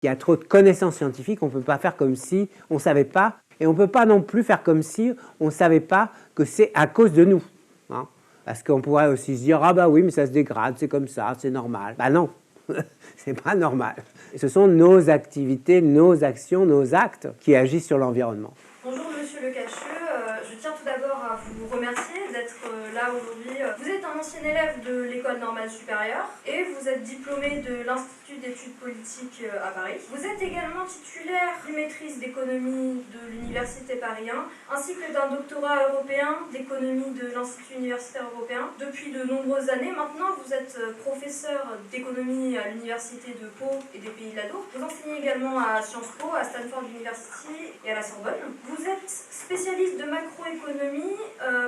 Il y a trop de connaissances scientifiques, on ne peut pas faire comme si on ne savait pas, et on ne peut pas non plus faire comme si on ne savait pas que c'est à cause de nous. Hein. Parce qu'on pourrait aussi se dire « Ah bah oui, mais ça se dégrade, c'est comme ça, c'est normal. » Bah non, c'est pas normal. Ce sont nos activités, nos actions, nos actes qui agissent sur l'environnement. Bonjour Monsieur Le Cacheux, je tiens tout d'abord à vous remercier d'être là aujourd'hui. Vous êtes un ancien élève de l'École normale supérieure et vous êtes diplômé de l'Institut d'études politiques à Paris. Vous êtes également titulaire d'une maîtrise d'économie de l'Université Paris 1 ainsi que d'un doctorat européen d'économie de l'Institut universitaire européen. Depuis de nombreuses années maintenant, vous êtes professeur d'économie à l'Université de Pau et des Pays de la Dour. Vous enseignez également à Sciences Po, à Stanford University et à la Sorbonne. Vous êtes spécialiste de macroéconomie,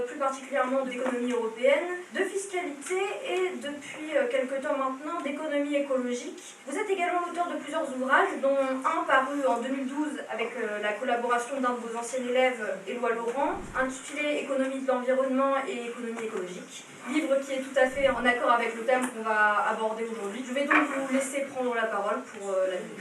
plus particulièrement d'économie européenne, de fiscalité et depuis quelque temps maintenant d'économie écologique. Vous êtes également l'auteur de plusieurs ouvrages, dont un paru en 2012 avec la collaboration d'un de vos anciens élèves, Éloi Laurent, intitulé Économie de l'environnement et économie écologique. Livre qui est tout à fait en accord avec le thème qu'on va aborder aujourd'hui. Je vais donc vous laisser prendre la parole pour la vidéo.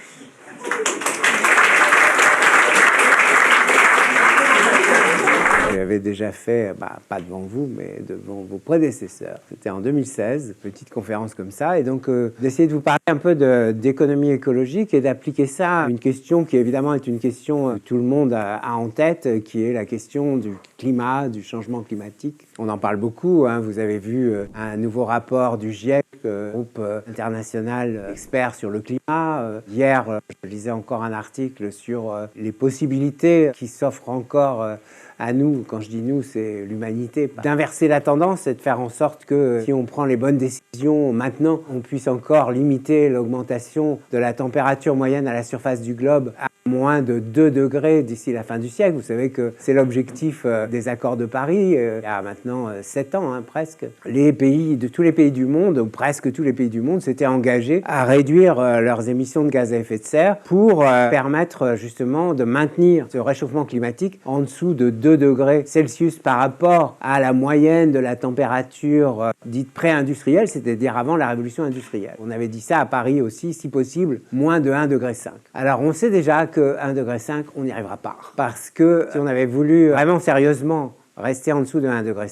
Je l'avais déjà fait, pas devant vous, mais devant vos prédécesseurs. C'était en 2016, petite conférence comme ça, et donc d'essayer de vous parler un peu d'économie écologique et d'appliquer ça à une question qui évidemment est une question que tout le monde a en tête, qui est la question du climat, du changement climatique. On en parle beaucoup, hein. Vous avez vu un nouveau rapport du GIEC, groupe international expert sur le climat. Hier, je lisais encore un article sur les possibilités qui s'offrent encore à nous, quand je dis nous, c'est l'humanité, d'inverser la tendance et de faire en sorte que si on prend les bonnes décisions maintenant, on puisse encore limiter l'augmentation de la température moyenne à la surface du globe à moins de 2 degrés d'ici la fin du siècle. Vous savez que c'est l'objectif des accords de Paris, il y a maintenant 7 ans, hein, presque. Tous les pays du monde, ou presque tous les pays du monde, s'étaient engagés à réduire leurs émissions de gaz à effet de serre pour permettre justement de maintenir ce réchauffement climatique en dessous de 2 degrés Celsius par rapport à la moyenne de la température dite pré-industrielle, c'est-à-dire avant la révolution industrielle. On avait dit ça à Paris aussi, si possible, moins de 1,5 degré. Alors on sait déjà que 1,5 degré, on n'y arrivera pas. Parce que si on avait voulu vraiment sérieusement rester en dessous de 1,5 degré,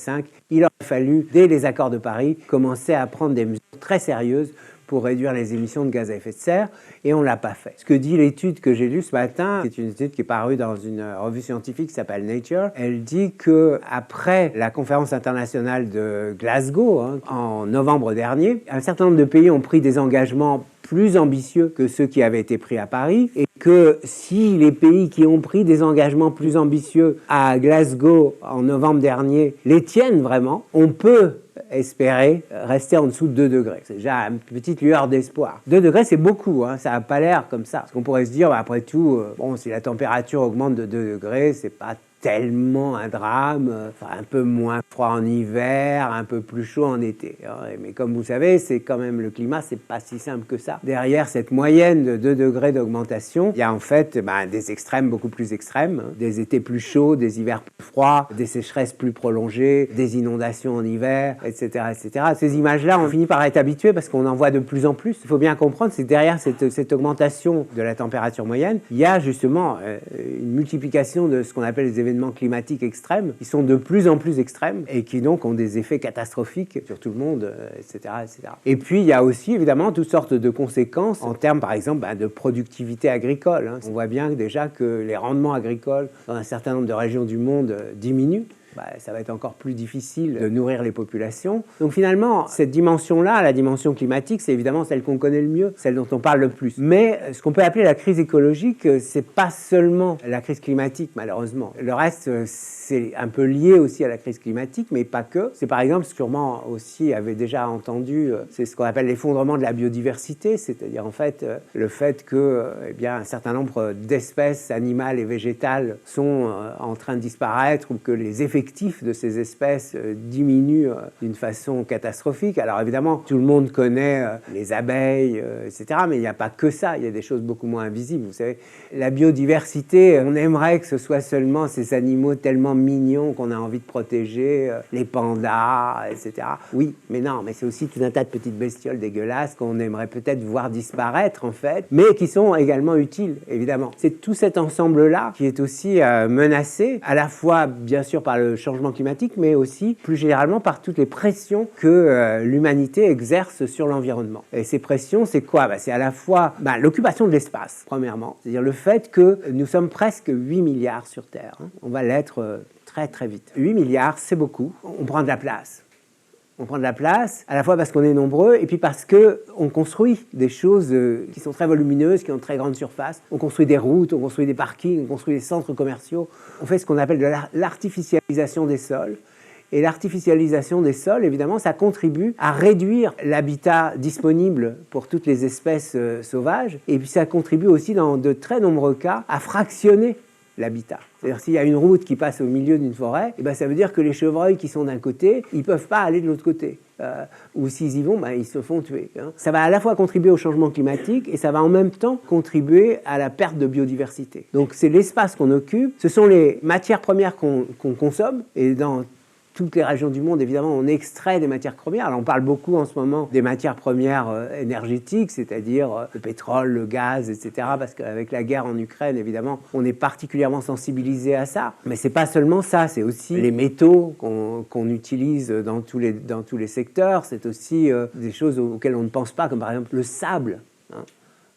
il aurait fallu, dès les accords de Paris, commencer à prendre des mesures très sérieuses pour réduire les émissions de gaz à effet de serre, et on ne l'a pas fait. Ce que dit l'étude que j'ai lue ce matin, c'est une étude qui est parue dans une revue scientifique qui s'appelle Nature, elle dit qu'après la conférence internationale de Glasgow, hein, en novembre dernier, un certain nombre de pays ont pris des engagements plus ambitieux que ceux qui avaient été pris à Paris, et que si les pays qui ont pris des engagements plus ambitieux à Glasgow en novembre dernier les tiennent vraiment, on peut espérer rester en dessous de 2 degrés. C'est déjà une petite lueur d'espoir. 2 degrés, c'est beaucoup, hein, ça n'a pas l'air comme ça. Parce qu'on pourrait se dire, après tout, bon, si la température augmente de 2 degrés, c'est pas tellement un drame, un peu moins froid en hiver, un peu plus chaud en été. Mais comme vous savez, c'est quand même le climat, c'est pas si simple que ça. Derrière cette moyenne de 2 degrés d'augmentation, il y a en fait des extrêmes beaucoup plus extrêmes, hein, des étés plus chauds, des hivers plus froids, des sécheresses plus prolongées, des inondations en hiver, etc., etc. Ces images-là, on finit par être habitué parce qu'on en voit de plus en plus. Il faut bien comprendre, c'est que derrière cette augmentation de la température moyenne, il y a justement une multiplication de ce qu'on appelle les événements climatiques extrêmes, qui sont de plus en plus extrêmes et qui donc ont des effets catastrophiques sur tout le monde, etc., etc. Et puis il y a aussi évidemment toutes sortes de conséquences en termes par exemple de productivité agricole. Hein. On voit bien déjà que les rendements agricoles dans un certain nombre de régions du monde diminuent. Ça va être encore plus difficile de nourrir les populations. Donc finalement, cette dimension-là, la dimension climatique, c'est évidemment celle qu'on connaît le mieux, celle dont on parle le plus. Mais ce qu'on peut appeler la crise écologique, c'est pas seulement la crise climatique, malheureusement. Le reste, c'est un peu lié aussi à la crise climatique, mais pas que. C'est par exemple, sûrement aussi avez déjà entendu, c'est ce qu'on appelle l'effondrement de la biodiversité, c'est-à-dire en fait le fait que un certain nombre d'espèces animales et végétales sont en train de disparaître ou que les effets effectif de ces espèces diminue d'une façon catastrophique. Alors évidemment, tout le monde connaît les abeilles, etc., mais il n'y a pas que ça, il y a des choses beaucoup moins invisibles. Vous savez, la biodiversité, on aimerait que ce soit seulement ces animaux tellement mignons qu'on a envie de protéger, les pandas, etc. Oui, mais non, mais c'est aussi tout un tas de petites bestioles dégueulasses qu'on aimerait peut-être voir disparaître, en fait, mais qui sont également utiles, évidemment. C'est tout cet ensemble-là qui est aussi menacé, à la fois, bien sûr, par le changement climatique, mais aussi, plus généralement, par toutes les pressions que l'humanité exerce sur l'environnement. Et ces pressions, c'est quoi? C'est à la fois l'occupation de l'espace, premièrement, c'est-à-dire le fait que nous sommes presque 8 milliards sur Terre. On va l'être très très vite. 8 milliards, c'est beaucoup. On prend de la place. On prend de la place, à la fois parce qu'on est nombreux, et puis parce qu'on construit des choses qui sont très volumineuses, qui ont de très grande surface. On construit des routes, on construit des parkings, on construit des centres commerciaux. On fait ce qu'on appelle de l'artificialisation des sols. Et l'artificialisation des sols, évidemment, ça contribue à réduire l'habitat disponible pour toutes les espèces sauvages. Et puis ça contribue aussi, dans de très nombreux cas, à fractionner l'habitat. C'est-à-dire s'il y a une route qui passe au milieu d'une forêt, ça veut dire que les chevreuils qui sont d'un côté, ils ne peuvent pas aller de l'autre côté. Ou s'ils y vont, ils se font tuer. Ça va à la fois contribuer au changement climatique et ça va en même temps contribuer à la perte de biodiversité. Donc c'est l'espace qu'on occupe, ce sont les matières premières qu'on consomme, et dans toutes les régions du monde, évidemment, on extrait des matières premières. Alors, on parle beaucoup en ce moment des matières premières énergétiques, c'est-à-dire le pétrole, le gaz, etc., parce qu'avec la guerre en Ukraine, évidemment, on est particulièrement sensibilisé à ça. Mais c'est pas seulement ça, c'est aussi les métaux qu'on utilise dans tous les secteurs, c'est aussi des choses auxquelles on ne pense pas, comme par exemple le sable.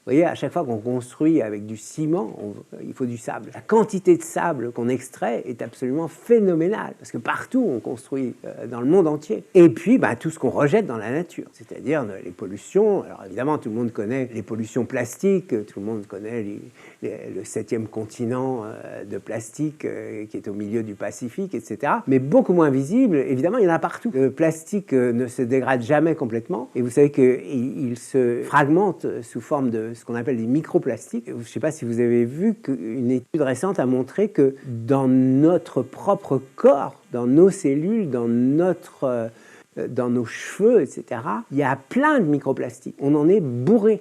Vous voyez, à chaque fois qu'on construit avec du ciment, il faut du sable. La quantité de sable qu'on extrait est absolument phénoménale, parce que partout on construit dans le monde entier. Et puis tout ce qu'on rejette dans la nature, c'est-à-dire les pollutions. Alors évidemment, tout le monde connaît les pollutions plastiques, tout le monde connaît le 7e continent de plastique qui est au milieu du Pacifique, etc. Mais beaucoup moins visible, évidemment, il y en a partout. Le plastique ne se dégrade jamais complètement, et vous savez qu'il se fragmente sous forme de ce qu'on appelle des microplastiques. Je ne sais pas si vous avez vu qu'une étude récente a montré que dans notre propre corps, dans nos cellules, dans nos cheveux, etc., il y a plein de microplastiques. On en est bourré.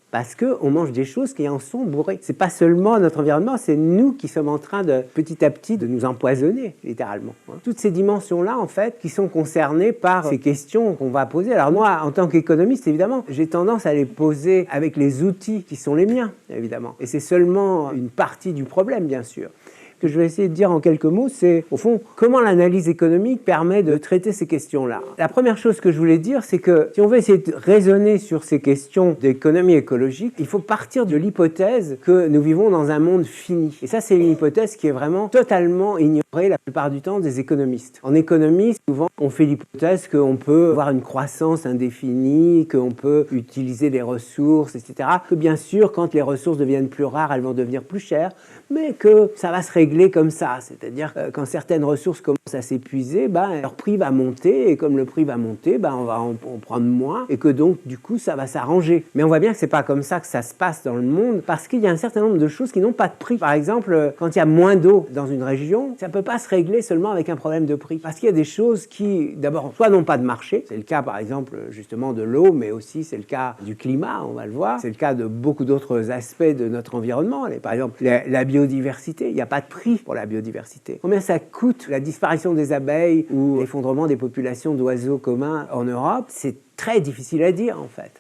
Parce qu'on mange des choses qui en sont bourrées. Ce n'est pas seulement notre environnement, c'est nous qui sommes en train de, petit à petit, de nous empoisonner, littéralement. Toutes ces dimensions-là, en fait, qui sont concernées par ces questions qu'on va poser. Alors moi, en tant qu'économiste, évidemment, j'ai tendance à les poser avec les outils qui sont les miens, évidemment. Et c'est seulement une partie du problème, bien sûr. Ce que je vais essayer de dire en quelques mots, c'est, au fond, comment l'analyse économique permet de traiter ces questions-là. La première chose que je voulais dire, c'est que si on veut essayer de raisonner sur ces questions d'économie écologique, il faut partir de l'hypothèse que nous vivons dans un monde fini. Et ça, c'est une hypothèse qui est vraiment totalement ignorée la plupart du temps des économistes. En économie, souvent, on fait l'hypothèse qu'on peut avoir une croissance indéfinie, qu'on peut utiliser les ressources, etc. Que bien sûr, quand les ressources deviennent plus rares, elles vont devenir plus chères, mais que ça va se régler comme ça, c'est-à-dire quand certaines ressources commencent à s'épuiser, leur prix va monter, et comme le prix va monter, on va en prendre moins, et que donc du coup ça va s'arranger. Mais on voit bien que c'est pas comme ça que ça se passe dans le monde, parce qu'il y a un certain nombre de choses qui n'ont pas de prix. Par exemple, quand il y a moins d'eau dans une région, ça peut pas se régler seulement avec un problème de prix, parce qu'il y a des choses qui, d'abord, soit n'ont pas de marché, c'est le cas par exemple justement de l'eau, mais aussi c'est le cas du climat, on va le voir, c'est le cas de beaucoup d'autres aspects de notre environnement, par exemple la biodiversité, il n'y a pas de prix pour la biodiversité. Combien ça coûte la disparition des abeilles ou l'effondrement des populations d'oiseaux communs en Europe? C'est très difficile à dire en fait.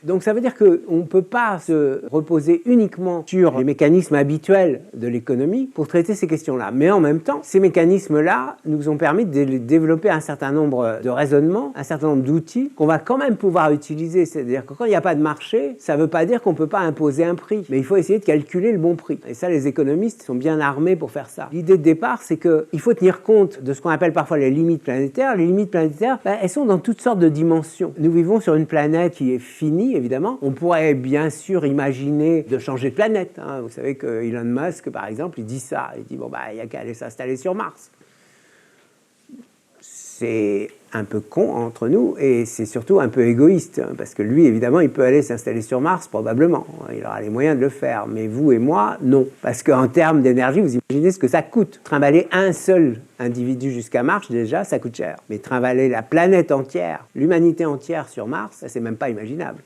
Donc ça veut dire qu'on ne peut pas se reposer uniquement sur les mécanismes habituels de l'économie pour traiter ces questions-là. Mais en même temps, ces mécanismes-là nous ont permis de développer un certain nombre de raisonnements, un certain nombre d'outils qu'on va quand même pouvoir utiliser. C'est-à-dire que quand il n'y a pas de marché, ça ne veut pas dire qu'on ne peut pas imposer un prix. Mais il faut essayer de calculer le bon prix. Et ça, les économistes sont bien armés pour faire ça. L'idée de départ, c'est qu'il faut tenir compte de ce qu'on appelle parfois les limites planétaires. Les limites planétaires, elles sont dans toutes sortes de dimensions. Nous vivons sur une planète qui est finie, évidemment. On pourrait bien sûr imaginer de changer de planète. Vous savez que Elon Musk, par exemple, il dit ça. Il dit, il n'y a qu'à aller s'installer sur Mars. c'est un peu con entre nous et c'est surtout un peu égoïste parce que lui, évidemment, il peut aller s'installer sur Mars, probablement. Il aura les moyens de le faire. Mais vous et moi, non. Parce qu'en termes d'énergie, vous imaginez ce que ça coûte. Trimballer un seul individu jusqu'à Mars, déjà, ça coûte cher. Mais trimballer la planète entière, l'humanité entière sur Mars, ça, c'est même pas imaginable.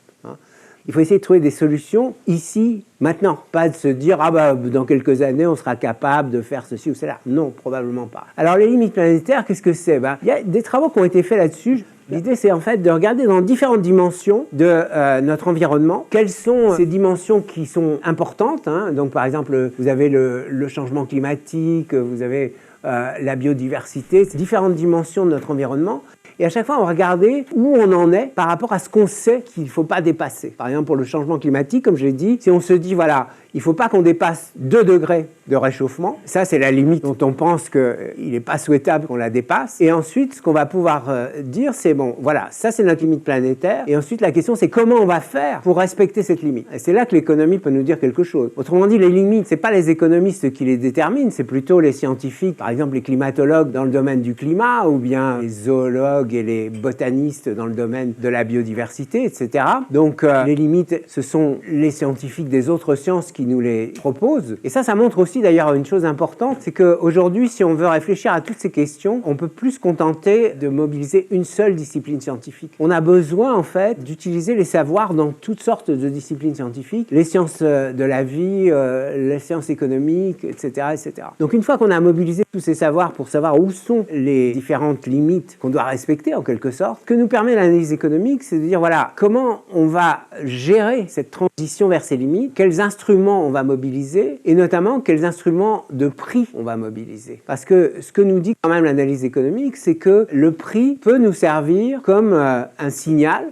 Il faut essayer de trouver des solutions ici, maintenant. Pas de se dire, ah bah, dans quelques années, on sera capable de faire ceci ou cela. Non, probablement pas. Alors, les limites planétaires, qu'est-ce que c'est? Il y a des travaux qui ont été faits là-dessus. L'idée, c'est en fait de regarder dans différentes dimensions de notre environnement. Quelles sont ces dimensions qui sont importantes, hein? Donc, par exemple, vous avez le changement climatique, vous avez la biodiversité, ces différentes dimensions de notre environnement. Et à chaque fois, on va regarder où on en est par rapport à ce qu'on sait qu'il ne faut pas dépasser. Par exemple, pour le changement climatique, comme je l'ai dit, si on se dit, voilà, il ne faut pas qu'on dépasse 2 degrés de réchauffement, ça c'est la limite dont on pense qu'il n'est pas souhaitable qu'on la dépasse. Et ensuite, ce qu'on va pouvoir dire, c'est bon, voilà, ça c'est notre limite planétaire. Et ensuite, la question c'est comment on va faire pour respecter cette limite. Et c'est là que l'économie peut nous dire quelque chose. Autrement dit, les limites, ce n'est pas les économistes qui les déterminent, c'est plutôt les scientifiques, par exemple les climatologues dans le domaine du climat, ou bien les zoologues et les botanistes dans le domaine de la biodiversité, etc. Donc les limites, ce sont les scientifiques des autres sciences qui nous les proposent. Et ça montre aussi d'ailleurs une chose importante, c'est qu'aujourd'hui, si on veut réfléchir à toutes ces questions, on peut plus se contenter de mobiliser une seule discipline scientifique. On a besoin en fait d'utiliser les savoirs dans toutes sortes de disciplines scientifiques, les sciences de la vie, les sciences économiques, etc., etc. Donc une fois qu'on a mobilisé tous ces savoirs pour savoir où sont les différentes limites qu'on doit respecter en quelque sorte, ce que nous permet l'analyse économique, c'est de dire voilà, comment on va gérer cette transition vers ces limites, quels instruments on va mobiliser et notamment quels instruments de prix on va mobiliser. Parce que ce que nous dit quand même l'analyse économique, c'est que le prix peut nous servir comme un signal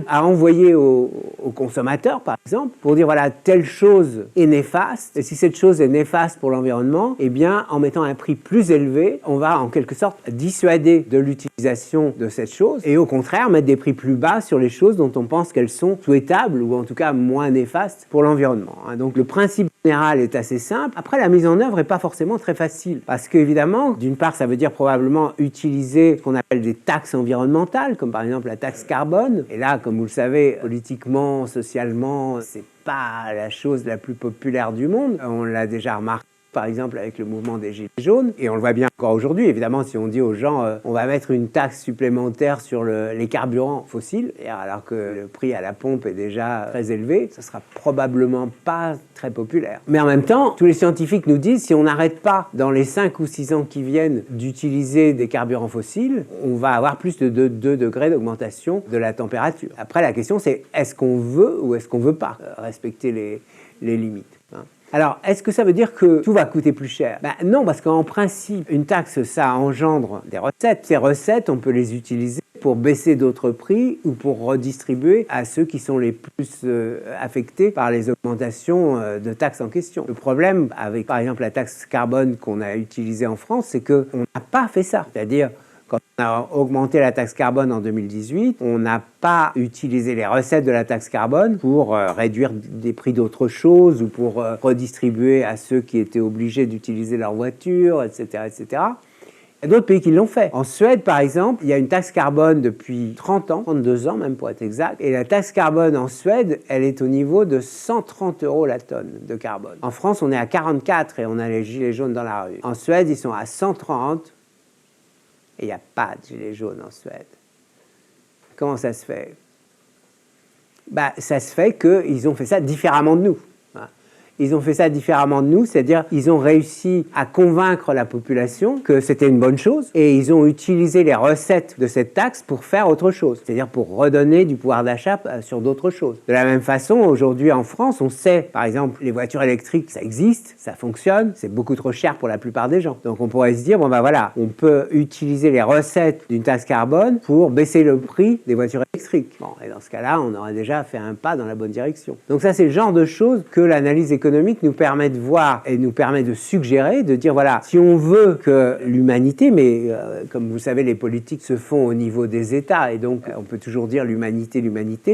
à envoyer aux consommateurs par exemple pour dire voilà, telle chose est néfaste et si cette chose est néfaste pour l'environnement, eh bien en mettant un prix plus élevé, on va en quelque sorte dissuader de l'utilisation de cette chose et au contraire mettre des prix plus bas sur les choses dont on pense qu'elles sont souhaitables ou en tout cas moins néfastes pour l'environnement. Donc le principe général est assez simple. Après, la mise en œuvre n'est pas forcément très facile parce qu'évidemment, d'une part, ça veut dire probablement utiliser ce qu'on appelle des taxes environnementales, comme par exemple la taxe carbone. Et là, comme vous le savez, politiquement, socialement, c'est pas la chose la plus populaire du monde. On l'a déjà remarqué. Par exemple avec le mouvement des Gilets jaunes, et on le voit bien encore aujourd'hui, évidemment, si on dit aux gens on va mettre une taxe supplémentaire sur les carburants fossiles, alors que le prix à la pompe est déjà très élevé, ça sera probablement pas très populaire. Mais en même temps, tous les scientifiques nous disent si on n'arrête pas dans les 5 ou 6 ans qui viennent d'utiliser des carburants fossiles, on va avoir plus de 2 degrés d'augmentation de la température. Après, la question c'est est-ce qu'on veut ou est-ce qu'on veut pas respecter les limites, hein. Alors, est-ce que ça veut dire que tout va coûter plus cher? Non, parce qu'en principe, une taxe, ça engendre des recettes. Ces recettes, on peut les utiliser pour baisser d'autres prix ou pour redistribuer à ceux qui sont les plus affectés par les augmentations de taxes en question. Le problème avec, par exemple, la taxe carbone qu'on a utilisée en France, c'est qu'on n'a pas fait ça. C'est-à-dire, quand on a augmenté la taxe carbone en 2018, on n'a pas utilisé les recettes de la taxe carbone pour réduire des prix d'autres choses ou pour redistribuer à ceux qui étaient obligés d'utiliser leur voiture, etc., etc. Il y a d'autres pays qui l'ont fait. En Suède, par exemple, il y a une taxe carbone depuis 30 ans, 32 ans même pour être exact, et la taxe carbone en Suède, elle est au niveau de 130 € la tonne de carbone. En France, on est à 44 et on a les gilets jaunes dans la rue. En Suède, ils sont à 130. Et il n'y a pas de gilets jaunes en Suède. Comment ça se fait? Ça se fait qu'ils ont fait ça différemment de nous. Ils ont fait ça différemment de nous, c'est-à-dire ils ont réussi à convaincre la population que c'était une bonne chose et ils ont utilisé les recettes de cette taxe pour faire autre chose, c'est-à-dire pour redonner du pouvoir d'achat sur d'autres choses. De la même façon, aujourd'hui en France, on sait, par exemple, les voitures électriques, ça existe, ça fonctionne, c'est beaucoup trop cher pour la plupart des gens. Donc on pourrait se dire, bon voilà, on peut utiliser les recettes d'une taxe carbone pour baisser le prix des voitures électriques. Bon, et dans ce cas-là, on aurait déjà fait un pas dans la bonne direction. Donc ça, c'est le genre de choses que l'analyse économique économique nous permet de voir et nous permet de suggérer, de dire voilà, si on veut que l'humanité, mais comme vous savez, les politiques se font au niveau des États, et donc on peut toujours dire l'humanité,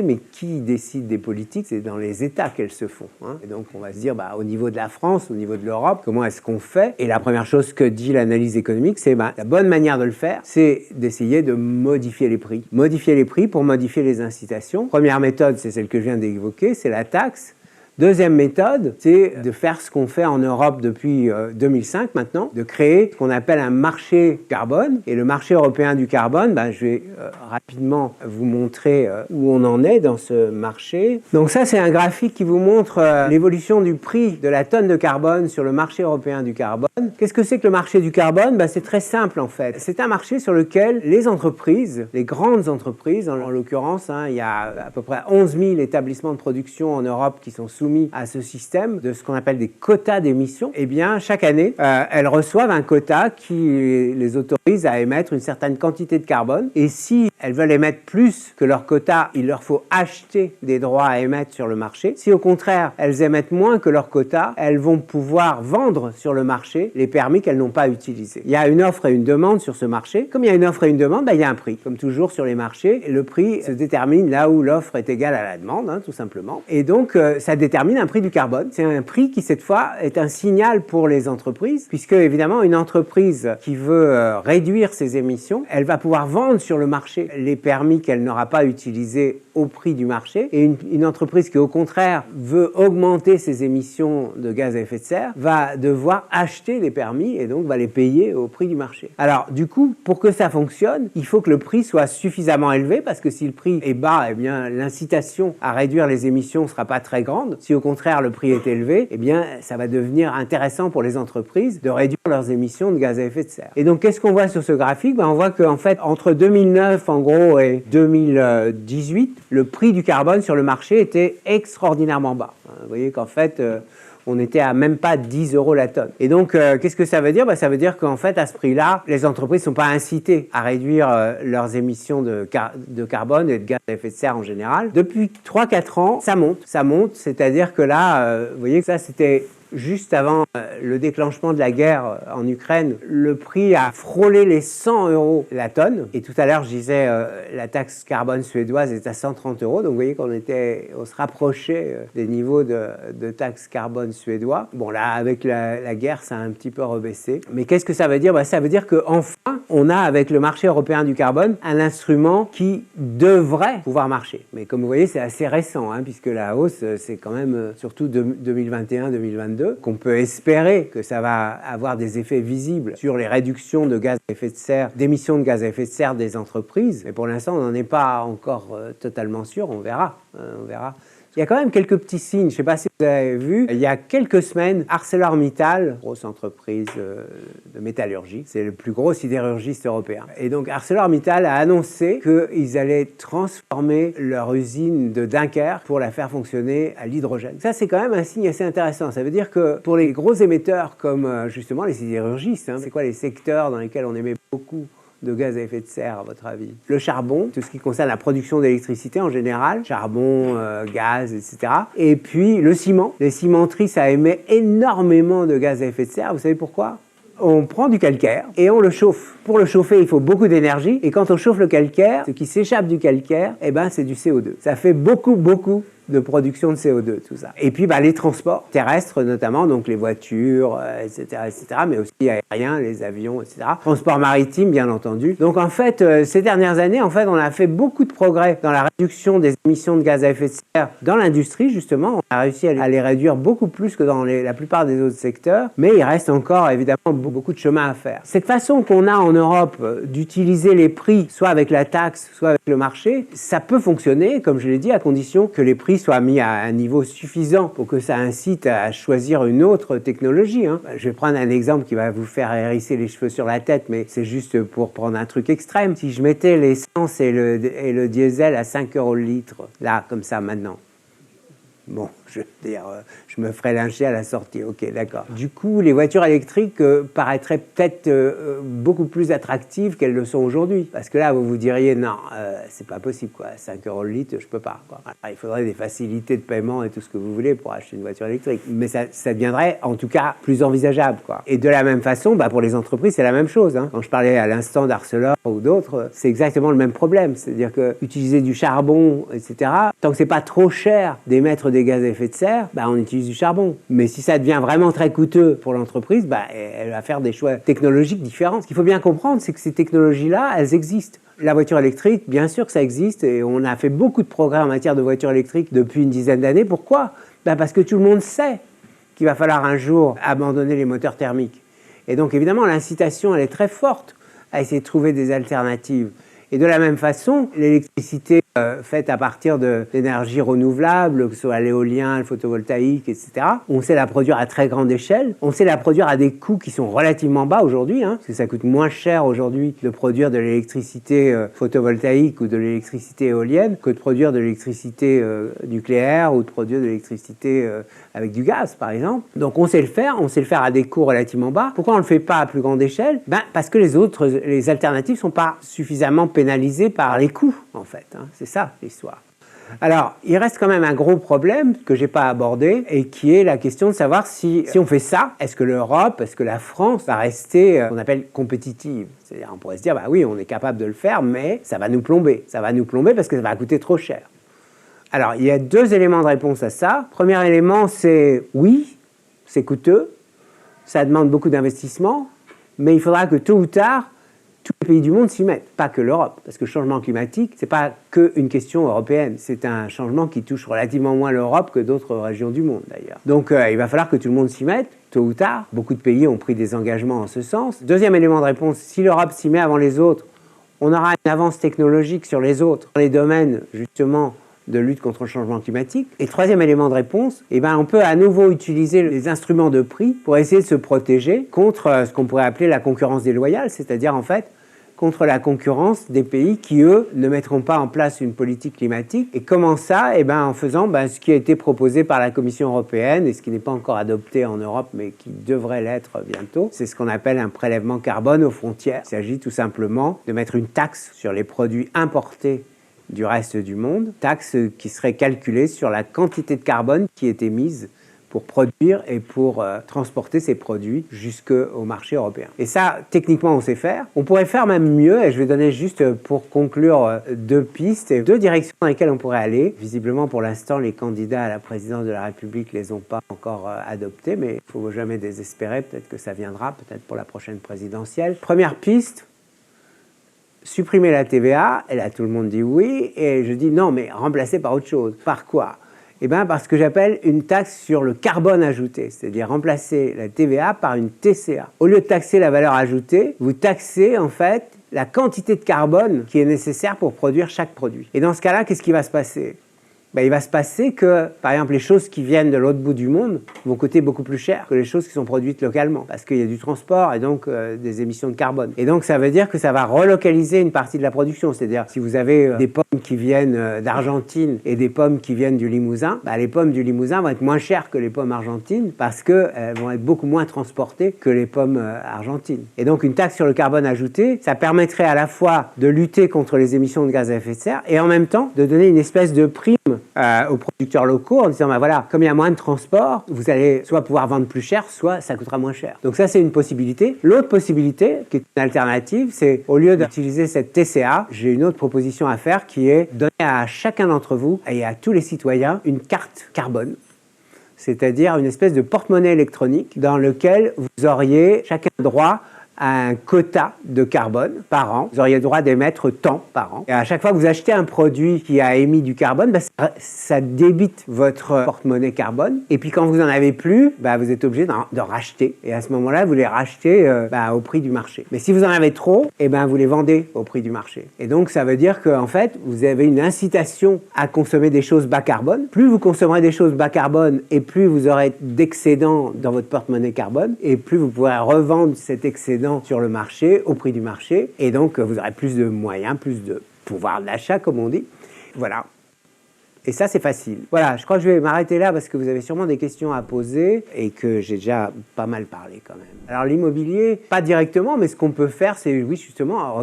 mais qui décide des politiques? C'est dans les États qu'elles se font. Hein. Et donc on va se dire, au niveau de la France, au niveau de l'Europe, comment est-ce qu'on fait? Et la première chose que dit l'analyse économique, c'est la bonne manière de le faire, c'est d'essayer de modifier les prix. Modifier les prix pour modifier les incitations. Première méthode, c'est celle que je viens d'évoquer, c'est la taxe. Deuxième méthode, c'est de faire ce qu'on fait en Europe depuis 2005 maintenant, de créer ce qu'on appelle un marché carbone. Et le marché européen du carbone, je vais rapidement vous montrer où on en est dans ce marché. Donc ça, c'est un graphique qui vous montre l'évolution du prix de la tonne de carbone sur le marché européen du carbone. Qu'est-ce que c'est que le marché du carbone? C'est très simple en fait. C'est un marché sur lequel les entreprises, les grandes entreprises, en l'occurrence, il y a à peu près 11 000 établissements de production en Europe qui sont soumis à ce système de ce qu'on appelle des quotas d'émissions. Eh bien, chaque année, elles reçoivent un quota qui les autorise à émettre une certaine quantité de carbone. Et si elles veulent émettre plus que leur quota, il leur faut acheter des droits à émettre sur le marché. Si au contraire, elles émettent moins que leur quota, elles vont pouvoir vendre sur le marché les permis qu'elles n'ont pas utilisés. Il y a une offre et une demande sur ce marché. Comme il y a une offre et une demande, il y a un prix. Comme toujours sur les marchés, le prix se détermine là où l'offre est égale à la demande, tout simplement. Et donc, ça détermine un prix du carbone. C'est un prix qui, cette fois, est un signal pour les entreprises, puisque, évidemment, une entreprise qui veut réduire ses émissions, elle va pouvoir vendre sur le marché les permis qu'elle n'aura pas utilisés au prix du marché. Et une entreprise qui, au contraire, veut augmenter ses émissions de gaz à effet de serre, va devoir acheter les permis et donc va les payer au prix du marché. Alors, du coup, pour que ça fonctionne, il faut que le prix soit suffisamment élevé, parce que si le prix est bas, eh bien, l'incitation à réduire les émissions ne sera pas très grande. Si au contraire le prix est élevé, eh bien ça va devenir intéressant pour les entreprises de réduire leurs émissions de gaz à effet de serre. Et donc qu'est-ce qu'on voit sur ce graphique? On voit qu'en fait entre 2009 en gros et 2018, le prix du carbone sur le marché était extraordinairement bas. Vous voyez qu'en fait on était à même pas 10 € la tonne. Et donc, qu'est-ce que ça veut dire? Ça veut dire qu'en fait, à ce prix-là, les entreprises ne sont pas incitées à réduire leurs émissions de carbone et de gaz à effet de serre en général. Depuis 3-4 ans, ça monte. Ça monte, c'est-à-dire que là, vous voyez que ça, c'était juste avant le déclenchement de la guerre en Ukraine. Le prix a frôlé les 100 € la tonne. Et tout à l'heure, je disais, la taxe carbone suédoise est à 130 €. Donc, vous voyez qu'on se rapprochait des niveaux de taxe carbone suédois. Bon, là, avec la guerre, ça a un petit peu rebaissé. Mais qu'est-ce que ça veut dire? Ça veut dire qu'enfin, on a, avec le marché européen du carbone, un instrument qui devrait pouvoir marcher. Mais comme vous voyez, c'est assez récent, puisque la hausse, c'est quand même surtout 2021-2022, qu'on peut espérer que ça va avoir des effets visibles sur les réductions de gaz à effet de serre, d'émissions de gaz à effet de serre des entreprises. Mais pour l'instant, on n'en est pas encore totalement sûr, on verra. On verra. Il y a quand même quelques petits signes, je ne sais pas si vous avez vu, il y a quelques semaines, ArcelorMittal, grosse entreprise de métallurgie, c'est le plus gros sidérurgiste européen. Et donc ArcelorMittal a annoncé qu'ils allaient transformer leur usine de Dunkerque pour la faire fonctionner à l'hydrogène. Ça, c'est quand même un signe assez intéressant. Ça veut dire que pour les gros émetteurs comme justement les sidérurgistes, c'est quoi les secteurs dans lesquels on émet beaucoup de gaz à effet de serre, à votre avis? Le charbon, tout ce qui concerne la production d'électricité en général, charbon, gaz, etc. Et puis le ciment. Les cimenteries, ça émet énormément de gaz à effet de serre. Vous savez pourquoi? On prend du calcaire et on le chauffe. Pour le chauffer, il faut beaucoup d'énergie. Et quand on chauffe le calcaire, ce qui s'échappe du calcaire, c'est du CO2. Ça fait beaucoup de production de CO2, tout ça. Et puis les transports terrestres notamment, donc les voitures, etc., mais aussi aériens, les avions, etc. Transport maritime, bien entendu. Donc en fait, ces dernières années, on a fait beaucoup de progrès dans la réduction des émissions de gaz à effet de serre dans l'industrie, justement. On a réussi à les réduire beaucoup plus que dans la plupart des autres secteurs, mais il reste encore évidemment beaucoup de chemin à faire. Cette façon qu'on a en Europe d'utiliser les prix, soit avec la taxe, soit avec le marché, ça peut fonctionner, comme je l'ai dit, à condition que les prix soit mis à un niveau suffisant pour que ça incite à choisir une autre technologie. Je vais prendre un exemple qui va vous faire hérisser les cheveux sur la tête, mais c'est juste pour prendre un truc extrême. Si je mettais l'essence et le diesel à 5 € le litre, là, comme ça, maintenant, bon, Je veux dire, je me ferai lyncher à la sortie. Ok, d'accord. Du coup, les voitures électriques paraîtraient peut-être beaucoup plus attractives qu'elles le sont aujourd'hui. Parce que là, vous vous diriez, non, c'est pas possible, quoi. 5 € le litre, je peux pas, quoi. Alors, il faudrait des facilités de paiement et tout ce que vous voulez pour acheter une voiture électrique. Mais ça deviendrait, en tout cas, plus envisageable, quoi. Et de la même façon, pour les entreprises, c'est la même chose. Hein. Quand je parlais à l'instant d'Arcelor ou d'autres, c'est exactement le même problème. C'est-à-dire que utiliser du charbon, etc., tant que c'est pas trop cher d'émettre des gaz à effet de serre, on utilise du charbon. Mais si ça devient vraiment très coûteux pour l'entreprise, elle va faire des choix technologiques différents. Ce qu'il faut bien comprendre, c'est que ces technologies-là, elles existent. La voiture électrique, bien sûr que ça existe, et on a fait beaucoup de progrès en matière de voiture électrique depuis une dizaine d'années. Pourquoi ? Parce que tout le monde sait qu'il va falloir un jour abandonner les moteurs thermiques. Et donc évidemment, l'incitation, elle est très forte à essayer de trouver des alternatives. Et de la même façon, l'électricité faite à partir d'énergies renouvelables, que ce soit l'éolien, le photovoltaïque, etc., on sait la produire à très grande échelle. On sait la produire à des coûts qui sont relativement bas aujourd'hui, parce que ça coûte moins cher aujourd'hui de produire de l'électricité photovoltaïque ou de l'électricité éolienne que de produire de l'électricité nucléaire ou de produire de l'électricité avec du gaz, par exemple. Donc on sait le faire à des coûts relativement bas. Pourquoi on ne le fait pas à plus grande échelle ? Parce que les alternatives ne sont pas suffisamment pénalisées par les coûts, en fait. C'est ça l'histoire. Alors, il reste quand même un gros problème que je n'ai pas abordé et qui est la question de savoir si on fait ça, est-ce que l'Europe, est-ce que la France va rester ce qu'on appelle compétitive ? C'est-à-dire, on pourrait se dire, oui, on est capable de le faire, mais ça va nous plomber. Ça va nous plomber parce que ça va coûter trop cher. Alors, il y a 2 éléments de réponse à ça. Premier élément, c'est oui, c'est coûteux, ça demande beaucoup d'investissement, mais il faudra que tôt ou tard, tous les pays du monde s'y mettent, pas que l'Europe. Parce que le changement climatique, ce n'est pas qu'une question européenne. C'est un changement qui touche relativement moins l'Europe que d'autres régions du monde, d'ailleurs. Donc, il va falloir que tout le monde s'y mette, tôt ou tard. Beaucoup de pays ont pris des engagements en ce sens. Deuxième élément de réponse, si l'Europe s'y met avant les autres, on aura une avance technologique sur les autres, dans les domaines, justement, de lutte contre le changement climatique. Et troisième élément de réponse, on peut à nouveau utiliser les instruments de prix pour essayer de se protéger contre ce qu'on pourrait appeler la concurrence déloyale, c'est-à-dire en fait contre la concurrence des pays qui, eux, ne mettront pas en place une politique climatique. Et comment ça ? En faisant ce qui a été proposé par la Commission européenne et ce qui n'est pas encore adopté en Europe, mais qui devrait l'être bientôt. C'est ce qu'on appelle un prélèvement carbone aux frontières. Il s'agit tout simplement de mettre une taxe sur les produits importés du reste du monde, taxe qui serait calculée sur la quantité de carbone qui est émise pour produire et pour transporter ces produits jusqu'au marché européen. Et ça, techniquement, on sait faire. On pourrait faire même mieux, et je vais donner juste pour conclure 2 pistes et 2 directions dans lesquelles on pourrait aller. Visiblement, pour l'instant, les candidats à la présidence de la République ne les ont pas encore adoptés, mais il ne faut jamais désespérer, peut-être que ça viendra, peut-être pour la prochaine présidentielle. Première piste, supprimer la TVA, et là tout le monde dit oui, et je dis non, mais remplacer par autre chose. Par quoi ? Par ce que j'appelle une taxe sur le carbone ajouté, c'est-à-dire remplacer la TVA par une TCA. Au lieu de taxer la valeur ajoutée, vous taxez en fait la quantité de carbone qui est nécessaire pour produire chaque produit. Et dans ce cas-là, qu'est-ce qui va se passer ? Il va se passer que, par exemple, les choses qui viennent de l'autre bout du monde vont coûter beaucoup plus cher que les choses qui sont produites localement, parce qu'il y a du transport et donc des émissions de carbone. Et donc, ça veut dire que ça va relocaliser une partie de la production. C'est-à-dire, si vous avez des pommes qui viennent d'Argentine et des pommes qui viennent du Limousin, les pommes du Limousin vont être moins chères que les pommes argentines parce qu'elles vont être beaucoup moins transportées que les pommes argentines. Et donc, une taxe sur le carbone ajouté, ça permettrait à la fois de lutter contre les émissions de gaz à effet de serre et en même temps de donner une espèce de prime aux producteurs locaux en disant voilà, comme il y a moins de transport, vous allez soit pouvoir vendre plus cher, soit ça coûtera moins cher. Donc ça, c'est une possibilité. L'autre possibilité, qui est une alternative, c'est au lieu d'utiliser cette TCA, j'ai une autre proposition à faire qui est donner à chacun d'entre vous et à tous les citoyens une carte carbone. C'est-à-dire une espèce de porte-monnaie électronique dans lequel vous auriez chacun droit à un quota de carbone par an. Vous auriez le droit d'émettre tant par an. Et à chaque fois que vous achetez un produit qui a émis du carbone, ça débite votre porte-monnaie carbone. Et puis quand vous n'en avez plus, vous êtes obligé d'en racheter. Et à ce moment-là, vous les rachetez au prix du marché. Mais si vous en avez trop, vous les vendez au prix du marché. Et donc ça veut dire qu'en fait, vous avez une incitation à consommer des choses bas carbone. Plus vous consommerez des choses bas carbone et plus vous aurez d'excédent dans votre porte-monnaie carbone et plus vous pourrez revendre cet excédent sur le marché, au prix du marché, et donc vous aurez plus de moyens, plus de pouvoir d'achat, comme on dit. Voilà. Et ça, c'est facile. Voilà, je crois que je vais m'arrêter là parce que vous avez sûrement des questions à poser et que j'ai déjà pas mal parlé quand même. Alors l'immobilier, pas directement, mais ce qu'on peut faire, c'est, oui, justement,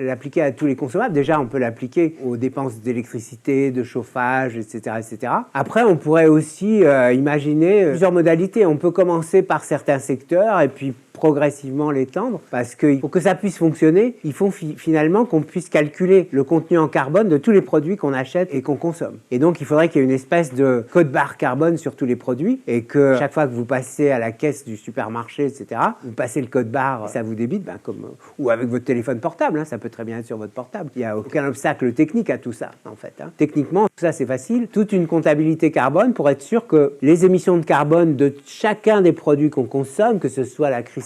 l'appliquer à tous les consommables. Déjà, on peut l'appliquer aux dépenses d'électricité, de chauffage, etc., etc. Après, on pourrait aussi imaginer plusieurs modalités. On peut commencer par certains secteurs et puis progressivement l'étendre, parce que pour que ça puisse fonctionner, il faut finalement qu'on puisse calculer le contenu en carbone de tous les produits qu'on achète et qu'on consomme. Et donc, il faudrait qu'il y ait une espèce de code-barre carbone sur tous les produits, et que chaque fois que vous passez à la caisse du supermarché, etc., vous passez le code-barre, ça vous débite, ou avec votre téléphone portable, ça peut très bien être sur votre portable. Il n'y a aucun obstacle technique à tout ça, en fait. Techniquement, tout ça, c'est facile. Toute une comptabilité carbone pour être sûr que les émissions de carbone de chacun des produits qu'on consomme, que ce soit la cristalline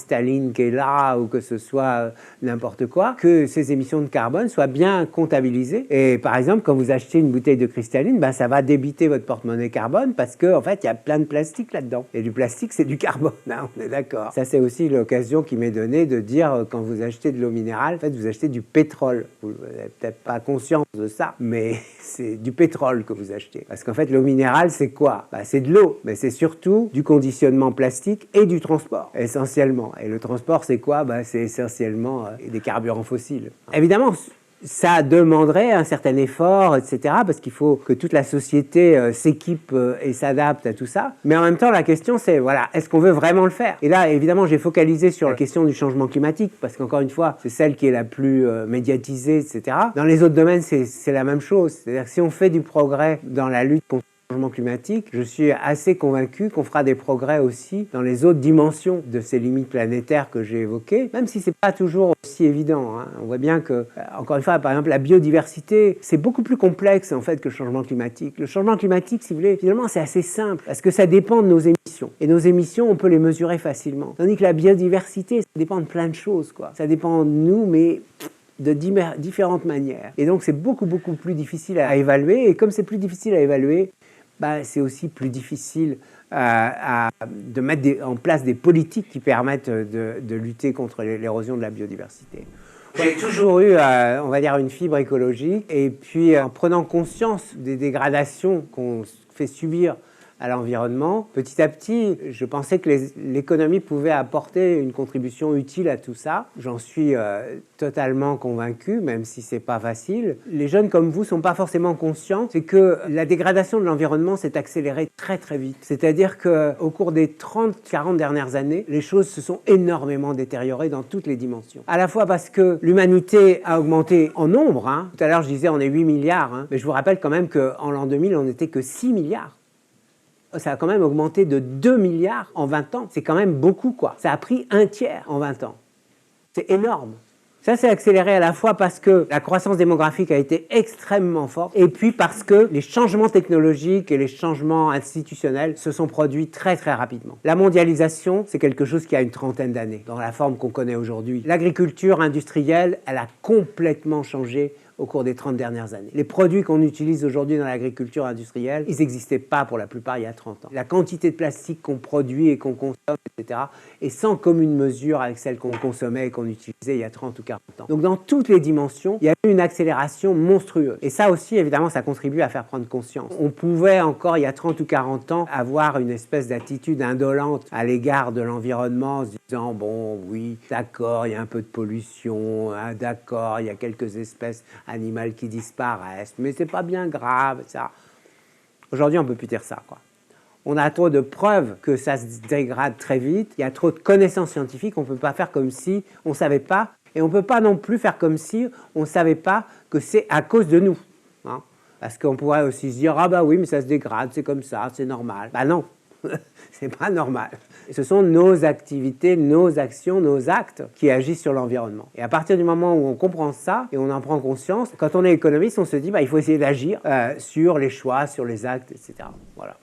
qui est là ou que ce soit n'importe quoi, que ces émissions de carbone soient bien comptabilisées. Et par exemple, quand vous achetez une bouteille de cristalline, ça va débiter votre porte-monnaie carbone parce qu'en fait, il y a plein de plastique là-dedans. Et du plastique, c'est du carbone, on est d'accord. Ça, c'est aussi l'occasion qui m'est donnée de dire, quand vous achetez de l'eau minérale, en fait, vous achetez du pétrole. Vous n'avez peut-être pas conscience de ça, mais c'est du pétrole que vous achetez. Parce qu'en fait, l'eau minérale, c'est quoi? C'est de l'eau, mais c'est surtout du conditionnement plastique et du transport, essentiellement. Et le transport, c'est quoi? C'est essentiellement des carburants fossiles. Évidemment, ça demanderait un certain effort, etc., parce qu'il faut que toute la société s'équipe et s'adapte à tout ça. Mais en même temps, la question, c'est, voilà, est-ce qu'on veut vraiment le faire? Et là, évidemment, j'ai focalisé sur la question du changement climatique, parce qu'encore une fois, c'est celle qui est la plus médiatisée, etc. Dans les autres domaines, c'est la même chose. C'est-à-dire que si on fait du progrès dans la lutte contre le changement climatique, je suis assez convaincu qu'on fera des progrès aussi dans les autres dimensions de ces limites planétaires que j'ai évoquées, même si c'est pas toujours aussi évident. On voit bien que, encore une fois, par exemple, la biodiversité, c'est beaucoup plus complexe en fait que le changement climatique. Le changement climatique, si vous voulez, finalement, c'est assez simple parce que ça dépend de nos émissions. Et nos émissions, on peut les mesurer facilement. Tandis que la biodiversité, ça dépend de plein de choses, quoi. Ça dépend de nous, mais de différentes manières. Et donc, c'est beaucoup plus difficile à évaluer. Et comme c'est plus difficile à évaluer, c'est aussi plus difficile de mettre en place des politiques qui permettent de lutter contre l'érosion de la biodiversité. J'ai toujours eu, on va dire, une fibre écologique. Et puis, en prenant conscience des dégradations qu'on fait subir à l'environnement, petit à petit, je pensais que l'économie pouvait apporter une contribution utile à tout ça. J'en suis totalement convaincu, même si c'est pas facile. Les jeunes comme vous sont pas forcément conscients, c'est que la dégradation de l'environnement s'est accélérée très vite. C'est-à-dire qu'au cours des 30-40 dernières années, les choses se sont énormément détériorées dans toutes les dimensions. À la fois parce que l'humanité a augmenté en nombre. Tout à l'heure, je disais on est 8 milliards, mais je vous rappelle quand même qu'en l'an 2000, on n'était que 6 milliards. Ça a quand même augmenté de 2 milliards en 20 ans. C'est quand même beaucoup, quoi. Ça a pris un tiers en 20 ans. C'est énorme. Ça s'est accéléré à la fois parce que la croissance démographique a été extrêmement forte et puis parce que les changements technologiques et les changements institutionnels se sont produits très rapidement. La mondialisation, c'est quelque chose qui a une trentaine d'années, dans la forme qu'on connaît aujourd'hui. L'agriculture industrielle, elle a complètement changé au cours des 30 dernières années. Les produits qu'on utilise aujourd'hui dans l'agriculture industrielle, ils n'existaient pas pour la plupart il y a 30 ans. La quantité de plastique qu'on produit et qu'on consomme, etc., est sans commune mesure avec celle qu'on consommait et qu'on utilisait il y a 30 ou 40 ans. Donc dans toutes les dimensions, il y a eu une accélération monstrueuse. Et ça aussi, évidemment, ça contribue à faire prendre conscience. On pouvait encore, il y a 30 ou 40 ans, avoir une espèce d'attitude indolente à l'égard de l'environnement, en se disant, bon, oui, d'accord, il y a un peu de pollution, d'accord, il y a quelques espèces animales qui disparaissent, mais c'est pas bien grave, ça. Aujourd'hui, on peut plus dire ça, quoi. On a trop de preuves que ça se dégrade très vite, il y a trop de connaissances scientifiques, on peut pas faire comme si on savait pas, et on peut pas non plus faire comme si on savait pas que c'est à cause de nous. Parce qu'on pourrait aussi se dire, ah bah oui, mais ça se dégrade, c'est comme ça, c'est normal. Bah non, c'est pas normal. Ce sont nos activités, nos actions, nos actes qui agissent sur l'environnement. Et à partir du moment où on comprend ça et on en prend conscience, quand on est économiste, on se dit il faut essayer d'agir sur les choix, sur les actes, etc. Voilà.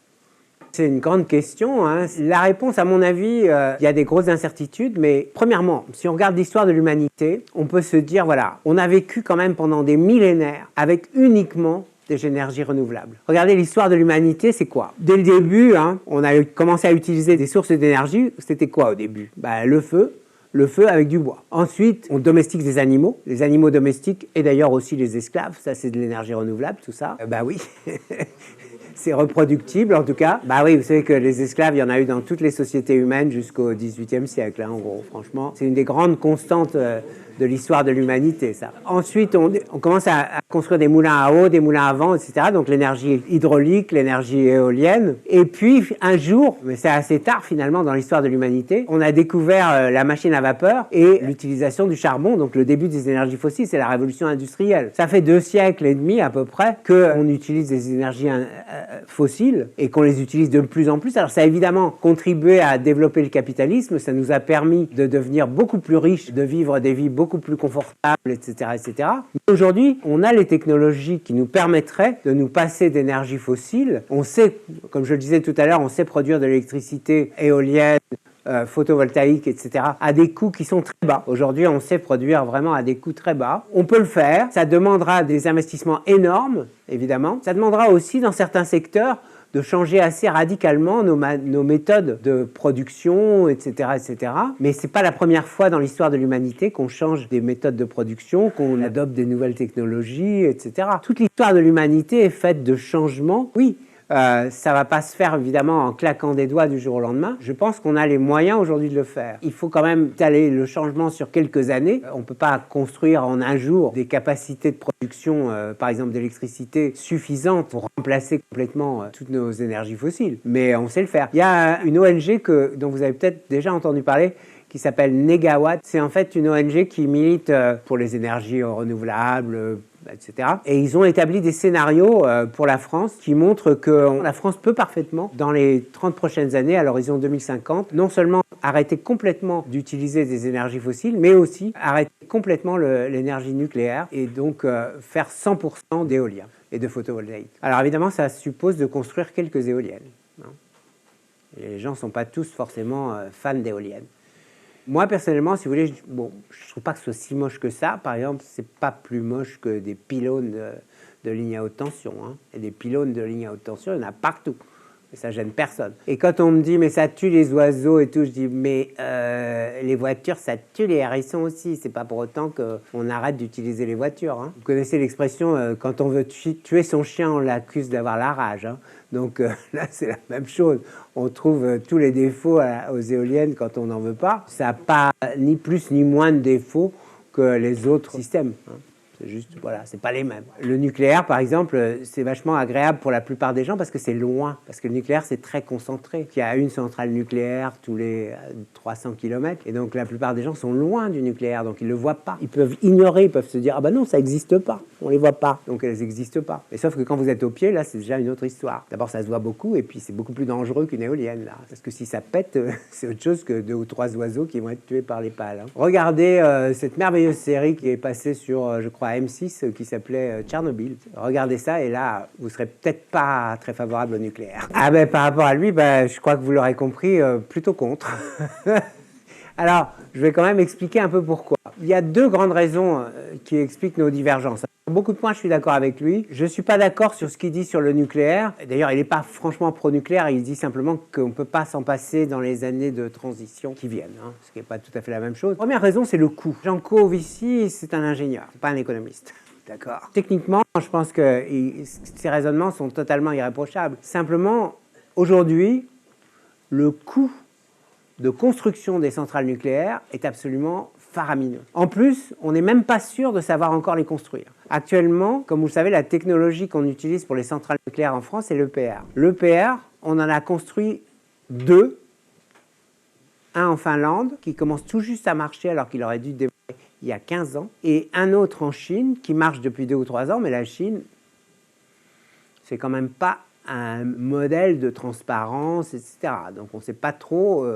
C'est une grande question. La réponse, à mon avis, il y a des grosses incertitudes, mais premièrement, si on regarde l'histoire de l'humanité, on peut se dire, voilà, on a vécu quand même pendant des millénaires avec uniquement des énergies renouvelables. Regardez l'histoire de l'humanité, c'est quoi? Dès le début, on a commencé à utiliser des sources d'énergie. C'était quoi au début? Le feu, le feu avec du bois. Ensuite, on domestique des animaux, les animaux domestiques et d'ailleurs aussi les esclaves. Ça, c'est de l'énergie renouvelable, tout ça. Bah oui, c'est reproductible en tout cas. Bah oui, vous savez que les esclaves, il y en a eu dans toutes les sociétés humaines jusqu'au XVIIIe siècle, hein, en gros. Franchement, c'est une des grandes constantes de l'histoire de l'humanité, ça. Ensuite, on commence à construire des moulins à eau, des moulins à vent, etc. Donc l'énergie hydraulique, l'énergie éolienne. Et puis, un jour, mais c'est assez tard finalement dans l'histoire de l'humanité, on a découvert la machine à vapeur et l'utilisation du charbon, donc le début des énergies fossiles, c'est la révolution industrielle. Ça fait 2 siècles et demi à peu près qu'on utilise des énergies fossiles et qu'on les utilise de plus en plus. Alors ça a évidemment contribué à développer le capitalisme, ça nous a permis de devenir beaucoup plus riches, de vivre des vies beaucoup plus confortables, etc., etc. Mais aujourd'hui, on a les technologies qui nous permettraient de nous passer d'énergie fossile. On sait, comme je le disais tout à l'heure, on sait produire de l'électricité éolienne, photovoltaïque, etc., à des coûts qui sont très bas. Aujourd'hui, on sait produire vraiment à des coûts très bas. On peut le faire. Ça demandera des investissements énormes, évidemment. Ça demandera aussi, dans certains secteurs, de changer assez radicalement nos méthodes de production, etc., etc. Mais ce n'est pas la première fois dans l'histoire de l'humanité qu'on change des méthodes de production, qu'on adopte des nouvelles technologies, etc. Toute l'histoire de l'humanité est faite de changements. Oui, ça ne va pas se faire évidemment en claquant des doigts du jour au lendemain. Je pense qu'on a les moyens aujourd'hui de le faire. Il faut quand même étaler le changement sur quelques années. On ne peut pas construire en un jour des capacités de production, par exemple d'électricité, suffisantes pour remplacer complètement toutes nos énergies fossiles. Mais on sait le faire. Il y a une ONG dont vous avez peut-être déjà entendu parler, qui s'appelle Negawatt. C'est en fait une ONG qui milite pour les énergies renouvelables, etc. Et ils ont établi des scénarios pour la France qui montrent que la France peut parfaitement, dans les 30 prochaines années, à l'horizon 2050, non seulement arrêter complètement d'utiliser des énergies fossiles, mais aussi arrêter complètement l'énergie nucléaire et donc faire 100% d'éolien et de photovoltaïque. Alors évidemment, ça suppose de construire quelques éoliennes. Hein. Et les gens ne sont pas tous forcément fans d'éoliennes. Moi, personnellement, si vous voulez, je ne trouve pas que ce soit si moche que ça. Par exemple, ce n'est pas plus moche que des pylônes de ligne à haute tension. Hein. Et des pylônes de ligne à haute tension, il y en a partout. Et ça gêne personne. Et quand on me dit, mais ça tue les oiseaux et tout, je dis, mais les voitures, ça tue les hérissons aussi. C'est pas pour autant qu'on arrête d'utiliser les voitures. Hein. Vous connaissez l'expression, quand on veut tuer son chien, on l'accuse d'avoir la rage. Hein. Donc là, c'est la même chose. On trouve tous les défauts aux éoliennes quand on n'en veut pas. Ça n'a pas ni plus ni moins de défauts que les autres systèmes. Hein. C'est juste, voilà, c'est pas les mêmes. Le nucléaire, par exemple, c'est vachement agréable pour la plupart des gens parce que c'est loin. Parce que le nucléaire, c'est très concentré. Il y a une centrale nucléaire tous les 300 km. Et donc, la plupart des gens sont loin du nucléaire. Donc, ils ne le voient pas. Ils peuvent ignorer. Ils peuvent se dire, ah ben non, ça n'existe pas. On ne les voit pas. Donc, elles n'existent pas. Et sauf que quand vous êtes au pied, là, c'est déjà une autre histoire. D'abord, ça se voit beaucoup. Et puis, c'est beaucoup plus dangereux qu'une éolienne, là. Parce que si ça pète, c'est autre chose que 2 ou 3 oiseaux qui vont être tués par les pales. Hein. Regardez cette merveilleuse série qui est passée sur, je crois, M6 qui s'appelait Tchernobyl. Regardez ça et là, vous serez peut-être pas très favorable au nucléaire. Ah ben par rapport à lui, je crois que vous l'aurez compris, plutôt contre. Alors, je vais quand même expliquer un peu pourquoi. Il y a 2 grandes raisons qui expliquent nos divergences. Sur beaucoup de points, je suis d'accord avec lui. Je ne suis pas d'accord sur ce qu'il dit sur le nucléaire. D'ailleurs, il n'est pas franchement pro-nucléaire. Il dit simplement qu'on ne peut pas s'en passer dans les années de transition qui viennent, hein, ce qui n'est pas tout à fait la même chose. Première raison, c'est le coût. Jean Cauve, ici, c'est un ingénieur, pas un économiste. D'accord. Techniquement, je pense que ces raisonnements sont totalement irréprochables. Simplement, aujourd'hui, le coût de construction des centrales nucléaires est absolument faramineux. En plus, on n'est même pas sûr de savoir encore les construire. Actuellement, comme vous le savez, la technologie qu'on utilise pour les centrales nucléaires en France, c'est l'EPR. L'EPR, on en a construit 2. Un en Finlande, qui commence tout juste à marcher alors qu'il aurait dû démarrer il y a 15 ans, et un autre en Chine, qui marche depuis 2 ou 3 ans, mais la Chine, c'est quand même pas un modèle de transparence, etc. Donc on ne sait pas trop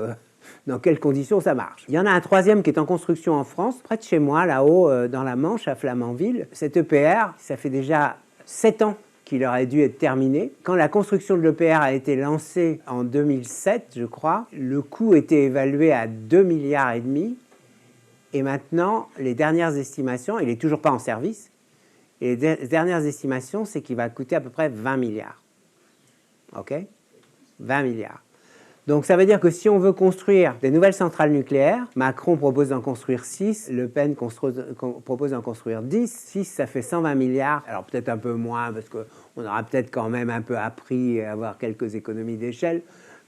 dans quelles conditions ça marche. Il y en a un 3e qui est en construction en France, près de chez moi, là-haut, dans la Manche, à Flamanville. Cet EPR, ça fait déjà 7 ans qu'il aurait dû être terminé. Quand la construction de l'EPR a été lancée en 2007, je crois, le coût était évalué à 2,5 milliards. Et maintenant, les dernières estimations, il n'est toujours pas en service, et les dernières estimations, c'est qu'il va coûter à peu près 20 milliards. OK ? 20 milliards. Donc ça veut dire que si on veut construire des nouvelles centrales nucléaires, Macron propose d'en construire 6, Le Pen propose d'en construire 10. 6, ça fait 120 milliards. Alors peut-être un peu moins, parce qu'on aura peut-être quand même un peu appris à avoir quelques économies d'échelle.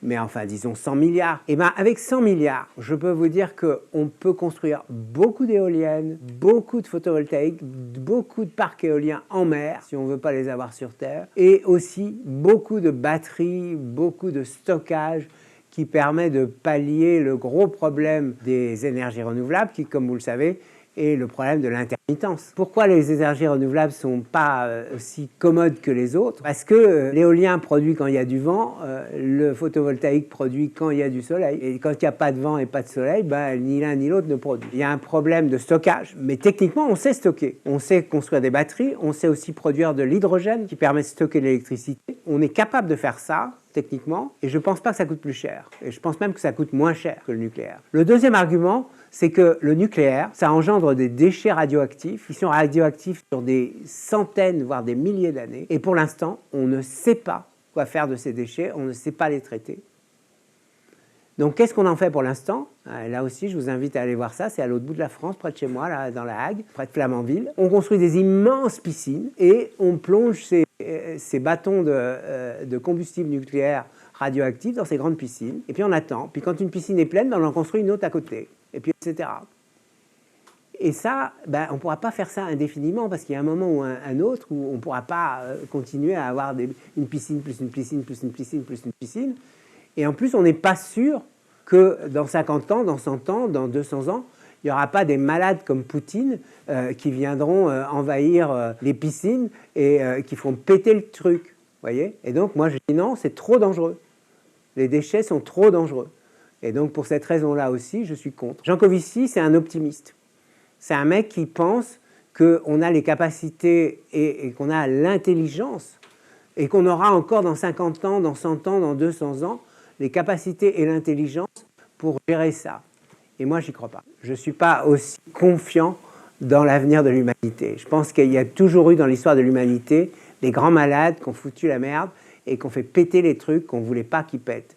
Mais enfin, disons 100 milliards. Et bien, avec 100 milliards, je peux vous dire qu'on peut construire beaucoup d'éoliennes, beaucoup de photovoltaïques, beaucoup de parcs éoliens en mer, si on ne veut pas les avoir sur Terre, et aussi beaucoup de batteries, beaucoup de stockage qui permet de pallier le gros problème des énergies renouvelables qui, comme vous le savez, est le problème de l'intermittence. Pourquoi les énergies renouvelables ne sont pas aussi commodes que les autres? Parce que l'éolien produit quand il y a du vent, le photovoltaïque produit quand il y a du soleil. Et quand il n'y a pas de vent et pas de soleil, ni l'un ni l'autre ne produit. Il y a un problème de stockage. Mais techniquement, on sait stocker. On sait construire des batteries, on sait aussi produire de l'hydrogène qui permet de stocker de l'électricité. On est capable de faire ça techniquement, et je ne pense pas que ça coûte plus cher. Et je pense même que ça coûte moins cher que le nucléaire. Le deuxième argument, c'est que le nucléaire, ça engendre des déchets radioactifs. Ils sont radioactifs sur des centaines, voire des milliers d'années. Et pour l'instant, on ne sait pas quoi faire de ces déchets, on ne sait pas les traiter. Donc qu'est-ce qu'on en fait pour l'instant? Là aussi, je vous invite à aller voir ça. C'est à l'autre bout de la France, près de chez moi, là, dans la Hague, près de Flamanville. On construit des immenses piscines et on plonge ces bâtons de combustible nucléaire radioactif dans ces grandes piscines. Et puis on attend. Puis quand une piscine est pleine, on en construit une autre à côté. Et puis etc. Et ça, on ne pourra pas faire ça indéfiniment parce qu'il y a un moment ou un autre où on ne pourra pas continuer à avoir une piscine, plus une piscine, plus une piscine, plus une piscine. Et en plus, on n'est pas sûr que dans 50 ans, dans 100 ans, dans 200 ans, il n'y aura pas des malades comme Poutine qui viendront envahir les piscines et qui feront péter le truc. Voyez? Et donc, moi, je dis non, c'est trop dangereux. Les déchets sont trop dangereux. Et donc, pour cette raison-là aussi, je suis contre. Jancovici, c'est un optimiste. C'est un mec qui pense qu'on a les capacités et qu'on a l'intelligence et qu'on aura encore dans 50 ans, dans 100 ans, dans 200 ans, les capacités et l'intelligence pour gérer ça. Et moi, j'y crois pas. Je ne suis pas aussi confiant dans l'avenir de l'humanité. Je pense qu'il y a toujours eu dans l'histoire de l'humanité des grands malades qui ont foutu la merde et qui ont fait péter les trucs qu'on ne voulait pas qu'ils pètent.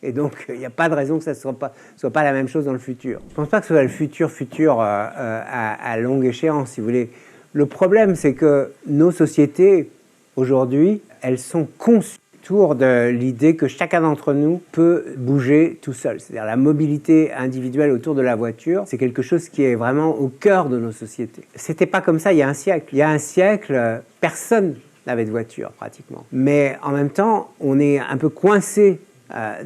Et donc, il n'y a pas de raison que ça ne soit pas la même chose dans le futur. Je ne pense pas que ce soit le futur à longue échéance, si vous voulez. Le problème, c'est que nos sociétés, aujourd'hui, elles sont conçues autour de l'idée que chacun d'entre nous peut bouger tout seul. C'est-à-dire la mobilité individuelle autour de la voiture, c'est quelque chose qui est vraiment au cœur de nos sociétés. C'était pas comme ça il y a un siècle. Il y a un siècle, personne n'avait de voiture pratiquement. Mais en même temps, on est un peu coincé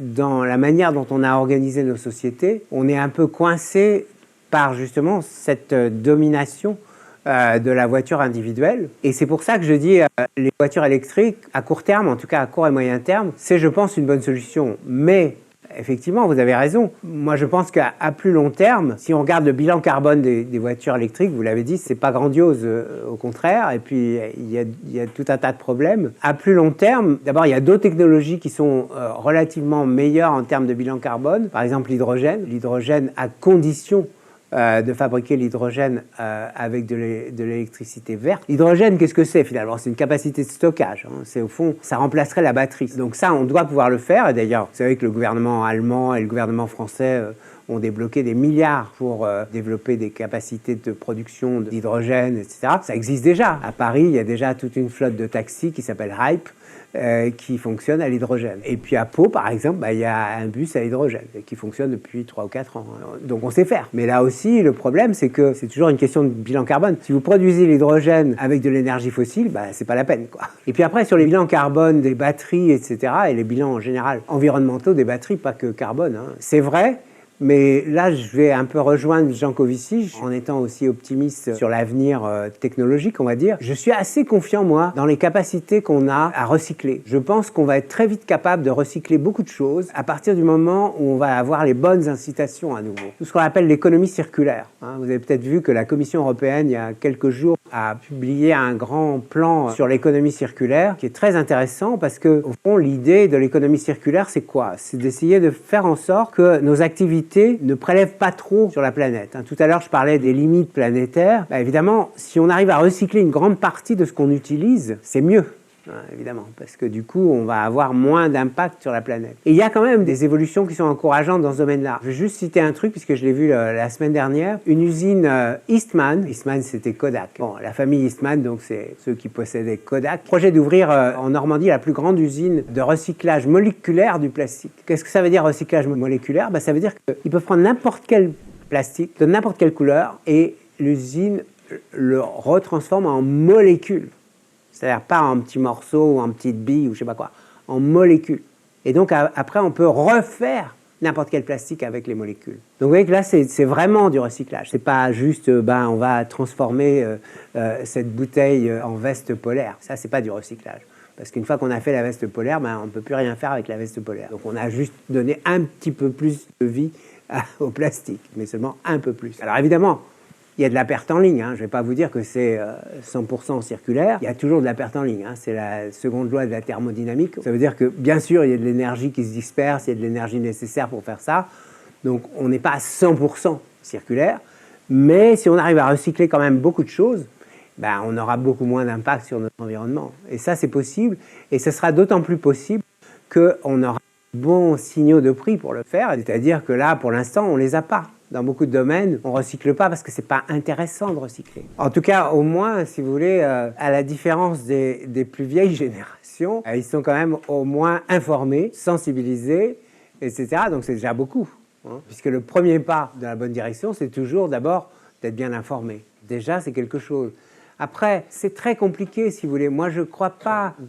dans la manière dont on a organisé nos sociétés. On est un peu coincé par justement cette domination de la voiture individuelle. Et c'est pour ça que je dis les voitures électriques, à court terme, en tout cas à court et moyen terme, c'est, je pense, une bonne solution. Mais effectivement, vous avez raison. Moi, je pense qu'à plus long terme, si on regarde le bilan carbone des voitures électriques, vous l'avez dit, c'est pas grandiose, au contraire. Et puis, il y a tout un tas de problèmes. À plus long terme, d'abord, il y a d'autres technologies qui sont relativement meilleures en termes de bilan carbone. Par exemple, l'hydrogène. L'hydrogène à condition de fabriquer l'hydrogène avec de l'électricité verte. L'hydrogène, qu'est-ce que c'est finalement? C'est une capacité de stockage. Hein. C'est au fond, ça remplacerait la batterie. Donc ça, on doit pouvoir le faire. Et d'ailleurs, vous savez que le gouvernement allemand et le gouvernement français ont débloqué des milliards pour développer des capacités de production d'hydrogène, etc. Ça existe déjà. À Paris, il y a déjà toute une flotte de taxis qui s'appelle Hype, qui fonctionne à l'hydrogène. Et puis à Pau, par exemple, il y a un bus à hydrogène qui fonctionne depuis 3 ou 4 ans. Donc on sait faire. Mais là aussi, le problème, c'est que c'est toujours une question de bilan carbone. Si vous produisez l'hydrogène avec de l'énergie fossile, c'est pas la peine, quoi. Et puis après, sur les bilans carbone des batteries, etc., et les bilans en général environnementaux des batteries, pas que carbone, hein, c'est vrai. Mais là, je vais un peu rejoindre Jancovici en étant aussi optimiste sur l'avenir technologique, on va dire. Je suis assez confiant, moi, dans les capacités qu'on a à recycler. Je pense qu'on va être très vite capable de recycler beaucoup de choses à partir du moment où on va avoir les bonnes incitations à nouveau. Tout ce qu'on appelle l'économie circulaire. Hein. Vous avez peut-être vu que la Commission européenne, il y a quelques jours, a publié un grand plan sur l'économie circulaire qui est très intéressant parce que, au fond, l'idée de l'économie circulaire, c'est quoi? C'est d'essayer de faire en sorte que nos activités ne prélèvent pas trop sur la planète. Tout à l'heure, je parlais des limites planétaires. Évidemment, si on arrive à recycler une grande partie de ce qu'on utilise, c'est mieux. évidemment, parce que du coup, on va avoir moins d'impact sur la planète. Et il y a quand même des évolutions qui sont encourageantes dans ce domaine-là. Je vais juste citer un truc, puisque je l'ai vu la semaine dernière. Une usine Eastman c'était Kodak. Bon, la famille Eastman, donc c'est ceux qui possédaient Kodak. Projet d'ouvrir en Normandie la plus grande usine de recyclage moléculaire du plastique. Qu'est-ce que ça veut dire recyclage moléculaire? Ça veut dire qu'ils peuvent prendre n'importe quel plastique, de n'importe quelle couleur, et l'usine le retransforme en molécules. C'est-à-dire pas en petits morceaux ou en petites billes ou je sais pas quoi, en molécules. Et donc après, on peut refaire n'importe quel plastique avec les molécules. Donc vous voyez que là, c'est vraiment du recyclage. C'est pas juste, on va transformer cette bouteille en veste polaire. Ça, c'est pas du recyclage. Parce qu'une fois qu'on a fait la veste polaire, on ne peut plus rien faire avec la veste polaire. Donc on a juste donné un petit peu plus de vie au plastique, mais seulement un peu plus. Alors évidemment, il y a de la perte en ligne. Je ne vais pas vous dire que c'est 100% circulaire. Il y a toujours de la perte en ligne. C'est la seconde loi de la thermodynamique. Ça veut dire que, bien sûr, il y a de l'énergie qui se disperse, il y a de l'énergie nécessaire pour faire ça. Donc, on n'est pas à 100% circulaire. Mais si on arrive à recycler quand même beaucoup de choses, on aura beaucoup moins d'impact sur notre environnement. Et ça, c'est possible. Et ce sera d'autant plus possible qu'on aura de bons signaux de prix pour le faire. C'est-à-dire que là, pour l'instant, on ne les a pas. Dans beaucoup de domaines, on ne recycle pas parce que ce n'est pas intéressant de recycler. En tout cas, au moins, si vous voulez, à la différence des plus vieilles générations, ils sont quand même au moins informés, sensibilisés, etc. Donc c'est déjà beaucoup. Puisque le premier pas de la bonne direction, c'est toujours d'abord d'être bien informé. Déjà, c'est quelque chose. Après, c'est très compliqué, si vous voulez. Moi, je ne crois pas... Vous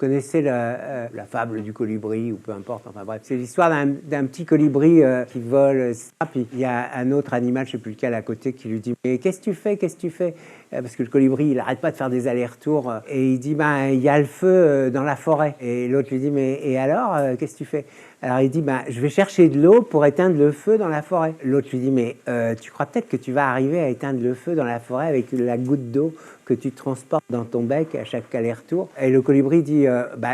connaissez la fable du colibri, ou peu importe, enfin bref. C'est l'histoire d'un petit colibri qui vole, puis il y a un autre animal, je ne sais plus lequel, à côté, qui lui dit « Mais qu'est-ce que tu fais? Qu'est-ce que tu fais ?» Parce que le colibri, il n'arrête pas de faire des allers-retours, et il dit « Il y a le feu dans la forêt. » Et l'autre lui dit « Mais et alors, qu'est-ce que tu fais ?» Alors il dit « Je vais chercher de l'eau pour éteindre le feu dans la forêt. » L'autre lui dit « Mais tu crois peut-être que tu vas arriver à éteindre le feu dans la forêt avec la goutte d'eau que tu transportes dans ton bec à chaque aller-retour ?» Et le colibri dit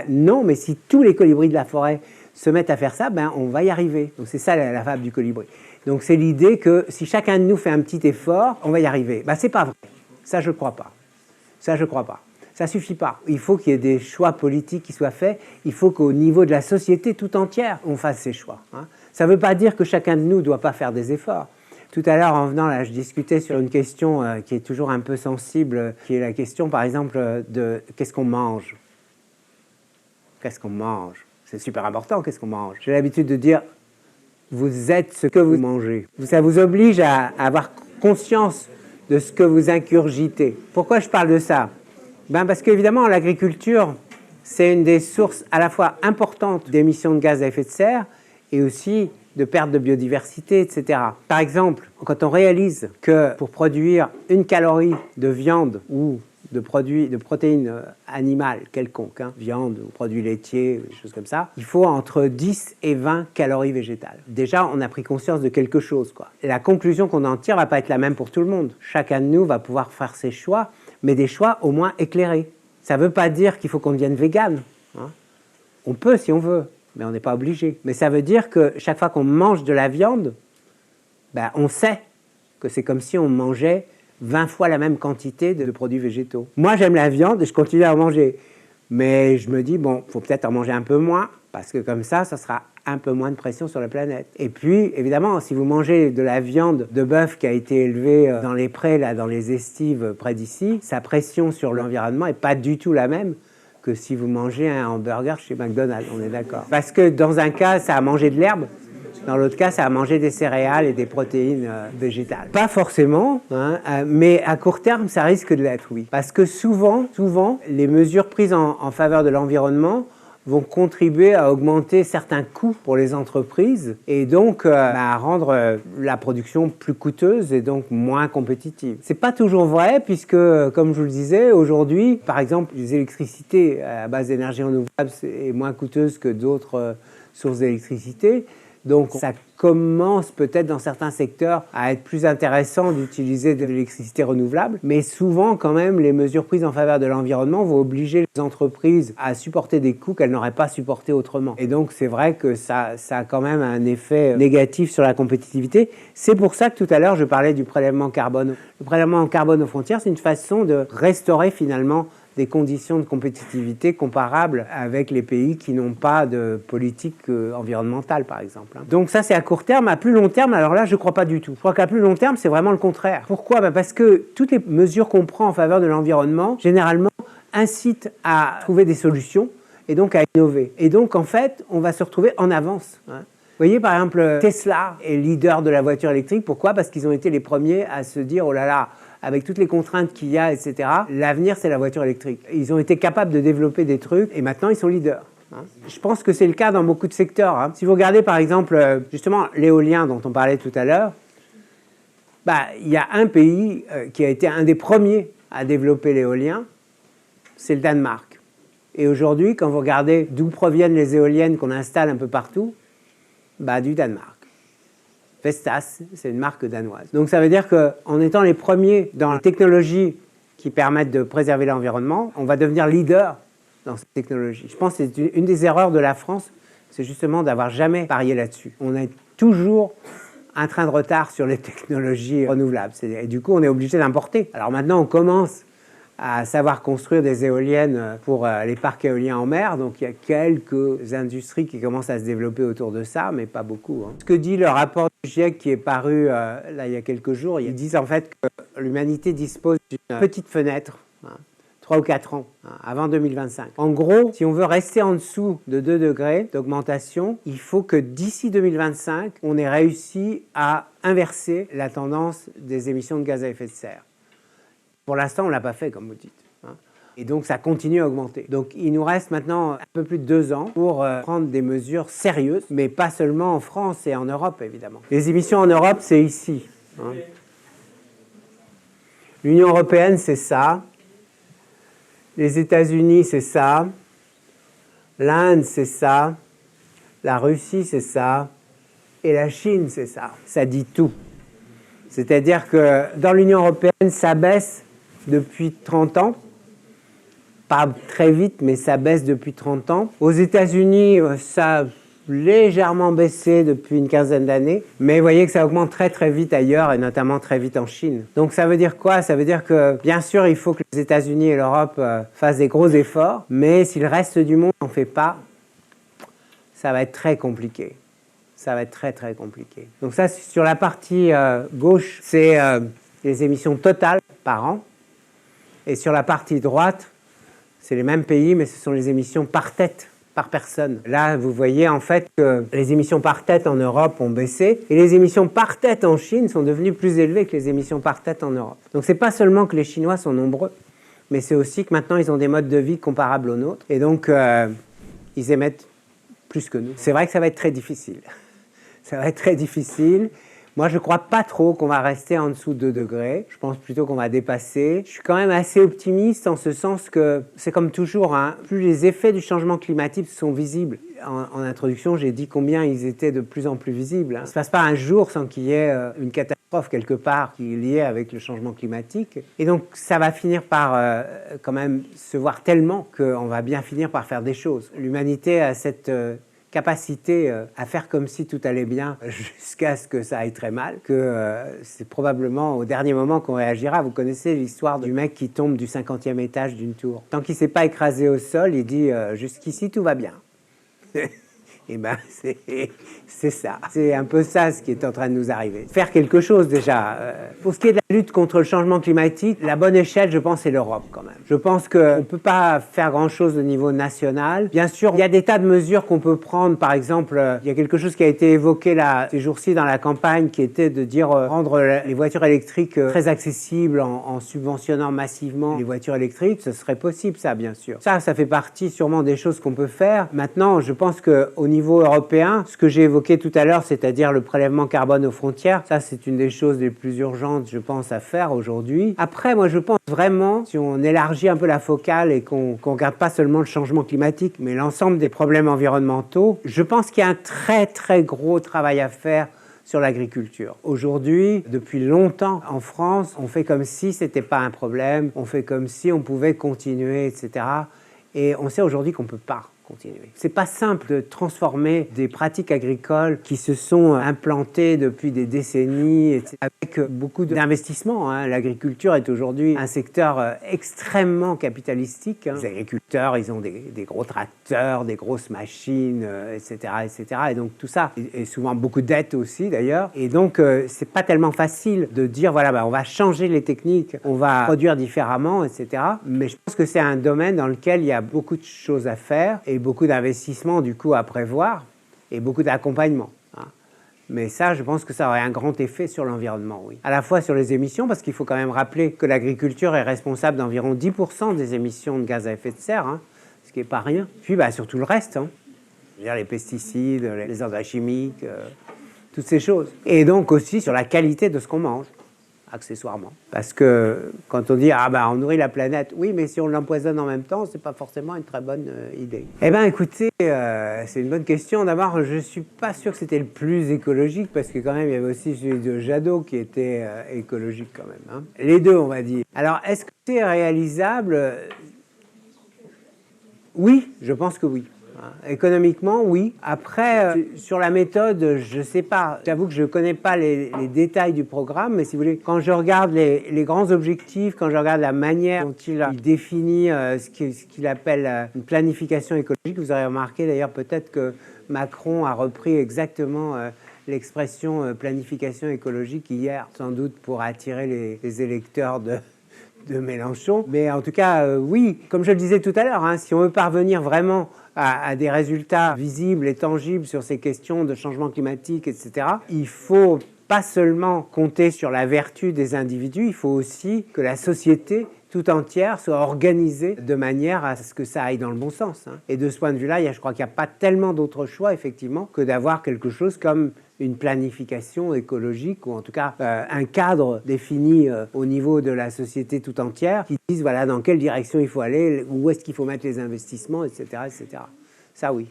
non, mais si tous les colibris de la forêt se mettent à faire ça, on va y arriver. » Donc c'est ça la fable du colibri. Donc c'est l'idée que si chacun de nous fait un petit effort, on va y arriver. C'est pas vrai. Ça, je ne crois pas. Ça, je ne crois pas. Ça ne suffit pas. Il faut qu'il y ait des choix politiques qui soient faits. Il faut qu'au niveau de la société tout entière, on fasse ces choix. Ça ne veut pas dire que chacun de nous ne doit pas faire des efforts. Tout à l'heure, en venant, là, je discutais sur une question qui est toujours un peu sensible, qui est la question, par exemple, de qu'est-ce qu'on mange. Qu'est-ce qu'on mange? C'est super important, qu'est-ce qu'on mange. J'ai l'habitude de dire, vous êtes ce que vous mangez. Ça vous oblige à avoir conscience de ce que vous ingurgitez. Pourquoi je parle de ça? Parce qu'évidemment, l'agriculture, c'est une des sources à la fois importantes d'émissions de gaz à effet de serre et aussi de perte de biodiversité, etc. Par exemple, quand on réalise que pour produire une calorie de viande ou de protéines animales quelconques, viande ou produits laitiers, des choses comme ça, il faut entre 10 et 20 calories végétales. Déjà, on a pris conscience de quelque chose, Et la conclusion qu'on en tire ne va pas être la même pour tout le monde. Chacun de nous va pouvoir faire ses choix, mais des choix au moins éclairés. Ça ne veut pas dire qu'il faut qu'on devienne végane. On peut si on veut, mais on n'est pas obligé. Mais ça veut dire que chaque fois qu'on mange de la viande, on sait que c'est comme si on mangeait 20 fois la même quantité de produits végétaux. Moi, j'aime la viande et je continue à en manger. Mais je me dis, il faut peut-être en manger un peu moins, parce que comme ça sera un peu moins de pression sur la planète. Et puis, évidemment, si vous mangez de la viande de bœuf qui a été élevée dans les prés, dans les estives près d'ici, sa pression sur l'environnement n'est pas du tout la même que si vous mangez un hamburger chez McDonald's, on est d'accord. Parce que dans un cas, ça a mangé de l'herbe, dans l'autre cas, ça a mangé des céréales et des protéines végétales. Pas forcément, mais à court terme, ça risque de l'être, oui. Parce que souvent, les mesures prises en faveur de l'environnement vont contribuer à augmenter certains coûts pour les entreprises et donc à rendre la production plus coûteuse et donc moins compétitive. C'est pas toujours vrai puisque, comme je vous le disais, aujourd'hui, par exemple, les électricités à base d'énergie renouvelable est moins coûteuse que d'autres sources d'électricité. Donc ça commence peut-être dans certains secteurs à être plus intéressant d'utiliser de l'électricité renouvelable, mais souvent quand même les mesures prises en faveur de l'environnement vont obliger les entreprises à supporter des coûts qu'elles n'auraient pas supportés autrement. Et donc c'est vrai que ça a quand même un effet négatif sur la compétitivité. C'est pour ça que tout à l'heure je parlais du prélèvement carbone. Le prélèvement carbone aux frontières, c'est une façon de restaurer finalement des conditions de compétitivité comparables avec les pays qui n'ont pas de politique environnementale, par exemple. Donc ça, c'est à court terme. À plus long terme, alors là, je ne crois pas du tout. Je crois qu'à plus long terme, c'est vraiment le contraire. Pourquoi? Parce que toutes les mesures qu'on prend en faveur de l'environnement, généralement, incitent à trouver des solutions et donc à innover. Et donc, en fait, on va se retrouver en avance. Vous voyez, par exemple, Tesla est leader de la voiture électrique. Pourquoi? Parce qu'ils ont été les premiers à se dire, oh là là, avec toutes les contraintes qu'il y a, etc., l'avenir, c'est la voiture électrique. Ils ont été capables de développer des trucs et maintenant, ils sont leaders. Je pense que c'est le cas dans beaucoup de secteurs. Si vous regardez, par exemple, justement, l'éolien dont on parlait tout à l'heure, il y a un pays qui a été un des premiers à développer l'éolien, c'est le Danemark. Et aujourd'hui, quand vous regardez d'où proviennent les éoliennes qu'on installe un peu partout, du Danemark. Vestas, c'est une marque danoise. Donc ça veut dire qu'en étant les premiers dans les technologies qui permettent de préserver l'environnement, on va devenir leader dans cette technologie. Je pense que c'est une des erreurs de la France, c'est justement d'avoir jamais parié là-dessus. On est toujours un train de retard sur les technologies renouvelables. Et du coup, on est obligé d'importer. Alors maintenant, on commence à savoir construire des éoliennes pour les parcs éoliens en mer. Donc il y a quelques industries qui commencent à se développer autour de ça, mais pas beaucoup. Ce que dit le rapport du GIEC qui est paru là, il y a quelques jours, ils disent en fait que l'humanité dispose d'une petite fenêtre, 3 ou 4 ans, avant 2025. En gros, si on veut rester en dessous de 2 degrés d'augmentation, il faut que d'ici 2025, on ait réussi à inverser la tendance des émissions de gaz à effet de serre. Pour l'instant, on ne l'a pas fait, comme vous dites. Et donc, ça continue à augmenter. Donc, il nous reste maintenant un peu plus de 2 ans pour prendre des mesures sérieuses, mais pas seulement en France et en Europe, évidemment. Les émissions en Europe, c'est ici. L'Union européenne, c'est ça. Les États-Unis, c'est ça. L'Inde, c'est ça. La Russie, c'est ça. Et la Chine, c'est ça. Ça dit tout. C'est-à-dire que dans l'Union européenne, ça baisse depuis 30 ans. Pas très vite, mais ça baisse depuis 30 ans. Aux États-Unis, ça a légèrement baissé depuis une quinzaine d'années. Mais vous voyez que ça augmente très très vite ailleurs, et notamment très vite en Chine. Donc ça veut dire quoi? Ça veut dire que, bien sûr, il faut que les États-Unis et l'Europe fassent des gros efforts. Mais si le reste du monde n'en fait pas, ça va être très compliqué. Ça va être très très compliqué. Donc ça, sur la partie gauche, c'est les émissions totales par an. Et sur la partie droite, c'est les mêmes pays, mais ce sont les émissions par tête, par personne. Là, vous voyez en fait que les émissions par tête en Europe ont baissé et les émissions par tête en Chine sont devenues plus élevées que les émissions par tête en Europe. Donc, ce n'est pas seulement que les Chinois sont nombreux, mais c'est aussi que maintenant, ils ont des modes de vie comparables aux nôtres. Et donc, ils émettent plus que nous. C'est vrai que ça va être très difficile. Ça va être très difficile. Moi, je ne crois pas trop qu'on va rester en dessous de 2 degrés. Je pense plutôt qu'on va dépasser. Je suis quand même assez optimiste en ce sens que c'est comme toujours, plus les effets du changement climatique sont visibles. En introduction, j'ai dit combien ils étaient de plus en plus visibles. Ça ne se passe pas un jour sans qu'il y ait une catastrophe quelque part qui est liée avec le changement climatique. Et donc, ça va finir par quand même se voir tellement qu'on va bien finir par faire des choses. L'humanité a cette capacité à faire comme si tout allait bien jusqu'à ce que ça aille très mal, que c'est probablement au dernier moment qu'on réagira. Vous connaissez l'histoire du mec qui tombe du 50e étage d'une tour. Tant qu'il ne s'est pas écrasé au sol, il dit « jusqu'ici, tout va bien ». Et ben c'est ça. C'est un peu ça ce qui est en train de nous arriver. Faire quelque chose déjà. Pour ce qui est de la lutte contre le changement climatique, la bonne échelle, je pense, c'est l'Europe quand même. Je pense qu'on ne peut pas faire grand-chose au niveau national. Bien sûr, il y a des tas de mesures qu'on peut prendre. Par exemple, il y a quelque chose qui a été évoqué là, ces jours-ci dans la campagne, qui était de dire rendre les voitures électriques très accessibles en subventionnant massivement les voitures électriques. Ce serait possible, ça, bien sûr. Ça fait partie sûrement des choses qu'on peut faire. Maintenant, je pense qu'au niveau européen, ce que j'ai évoqué tout à l'heure, c'est-à-dire le prélèvement carbone aux frontières, ça c'est une des choses les plus urgentes, je pense, à faire aujourd'hui. Après, moi je pense vraiment, si on élargit un peu la focale et qu'on ne regarde pas seulement le changement climatique, mais l'ensemble des problèmes environnementaux, je pense qu'il y a un très très gros travail à faire sur l'agriculture. Aujourd'hui, depuis longtemps, en France, on fait comme si ce n'était pas un problème, on fait comme si on pouvait continuer, etc. Et on sait aujourd'hui qu'on ne peut pas. continuer. C'est pas simple de transformer des pratiques agricoles qui se sont implantées depuis des décennies avec beaucoup d'investissements. L'agriculture est aujourd'hui un secteur extrêmement capitalistique. Les agriculteurs, ils ont des gros tracteurs, des grosses machines, etc., etc. Et donc tout ça, et souvent beaucoup de dettes aussi d'ailleurs. Et donc c'est pas tellement facile de dire voilà, on va changer les techniques, on va produire différemment, etc. Mais je pense que c'est un domaine dans lequel il y a beaucoup de choses à faire et beaucoup d'investissements du coup à prévoir et beaucoup d'accompagnement. Mais ça, je pense que ça aurait un grand effet sur l'environnement, oui. À la fois sur les émissions, parce qu'il faut quand même rappeler que l'agriculture est responsable d'environ 10% des émissions de gaz à effet de serre, ce qui n'est pas rien. Puis sur tout le reste, c'est-à-dire les pesticides, les engrais chimiques, toutes ces choses. Et donc aussi sur la qualité de ce qu'on mange, accessoirement. Parce que quand on dit « on nourrit la planète », oui, mais si on l'empoisonne en même temps, c'est pas forcément une très bonne idée. Eh bien, écoutez, c'est une bonne question. D'abord, je suis pas sûr que c'était le plus écologique, parce que quand même, il y avait aussi celui de Jadot qui était écologique quand même. Les deux, on va dire. Alors, est-ce que c'est réalisable? Oui, je pense que oui. Économiquement, oui. Après, sur la méthode, je ne sais pas. J'avoue que je ne connais pas les détails du programme, mais si vous voulez, quand je regarde les grands objectifs, quand je regarde la manière dont il définit ce qu'il appelle une planification écologique, vous aurez remarqué d'ailleurs peut-être que Macron a repris exactement l'expression planification écologique hier, sans doute pour attirer les électeurs de Mélenchon. Mais en tout cas, oui, comme je le disais tout à l'heure, si on veut parvenir vraiment à des résultats visibles et tangibles sur ces questions de changement climatique, etc., il faut pas seulement compter sur la vertu des individus, il faut aussi que la société tout entière soit organisée de manière à ce que ça aille dans le bon sens. Et de ce point de vue-là, je crois qu'il n'y a pas tellement d'autres choix, effectivement, que d'avoir quelque chose comme une planification écologique, ou en tout cas un cadre défini au niveau de la société tout entière, qui dise voilà dans quelle direction il faut aller, où est-ce qu'il faut mettre les investissements, etc., etc. Ça, oui.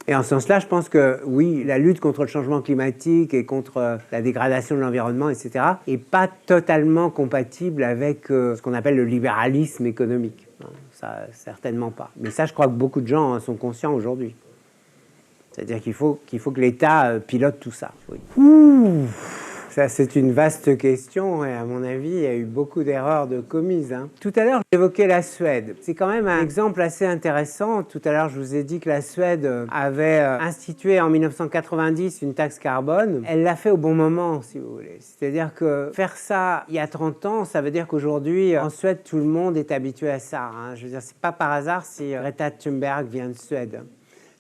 Et en ce sens-là, je pense que oui, la lutte contre le changement climatique et contre la dégradation de l'environnement, etc., n'est pas totalement compatible avec ce qu'on appelle le libéralisme économique. Ça, certainement pas. Mais ça, je crois que beaucoup de gens sont conscients aujourd'hui. C'est-à-dire qu'il faut que l'État pilote tout ça. Oui. Ça, c'est une vaste question et à mon avis, il y a eu beaucoup d'erreurs de commises. Tout à l'heure, j'évoquais la Suède. C'est quand même un exemple assez intéressant. Tout à l'heure, je vous ai dit que la Suède avait institué en 1990 une taxe carbone. Elle l'a fait au bon moment, si vous voulez. C'est-à-dire que faire ça il y a 30 ans, ça veut dire qu'aujourd'hui, en Suède, tout le monde est habitué à ça. Je veux dire, c'est pas par hasard si Greta Thunberg vient de Suède.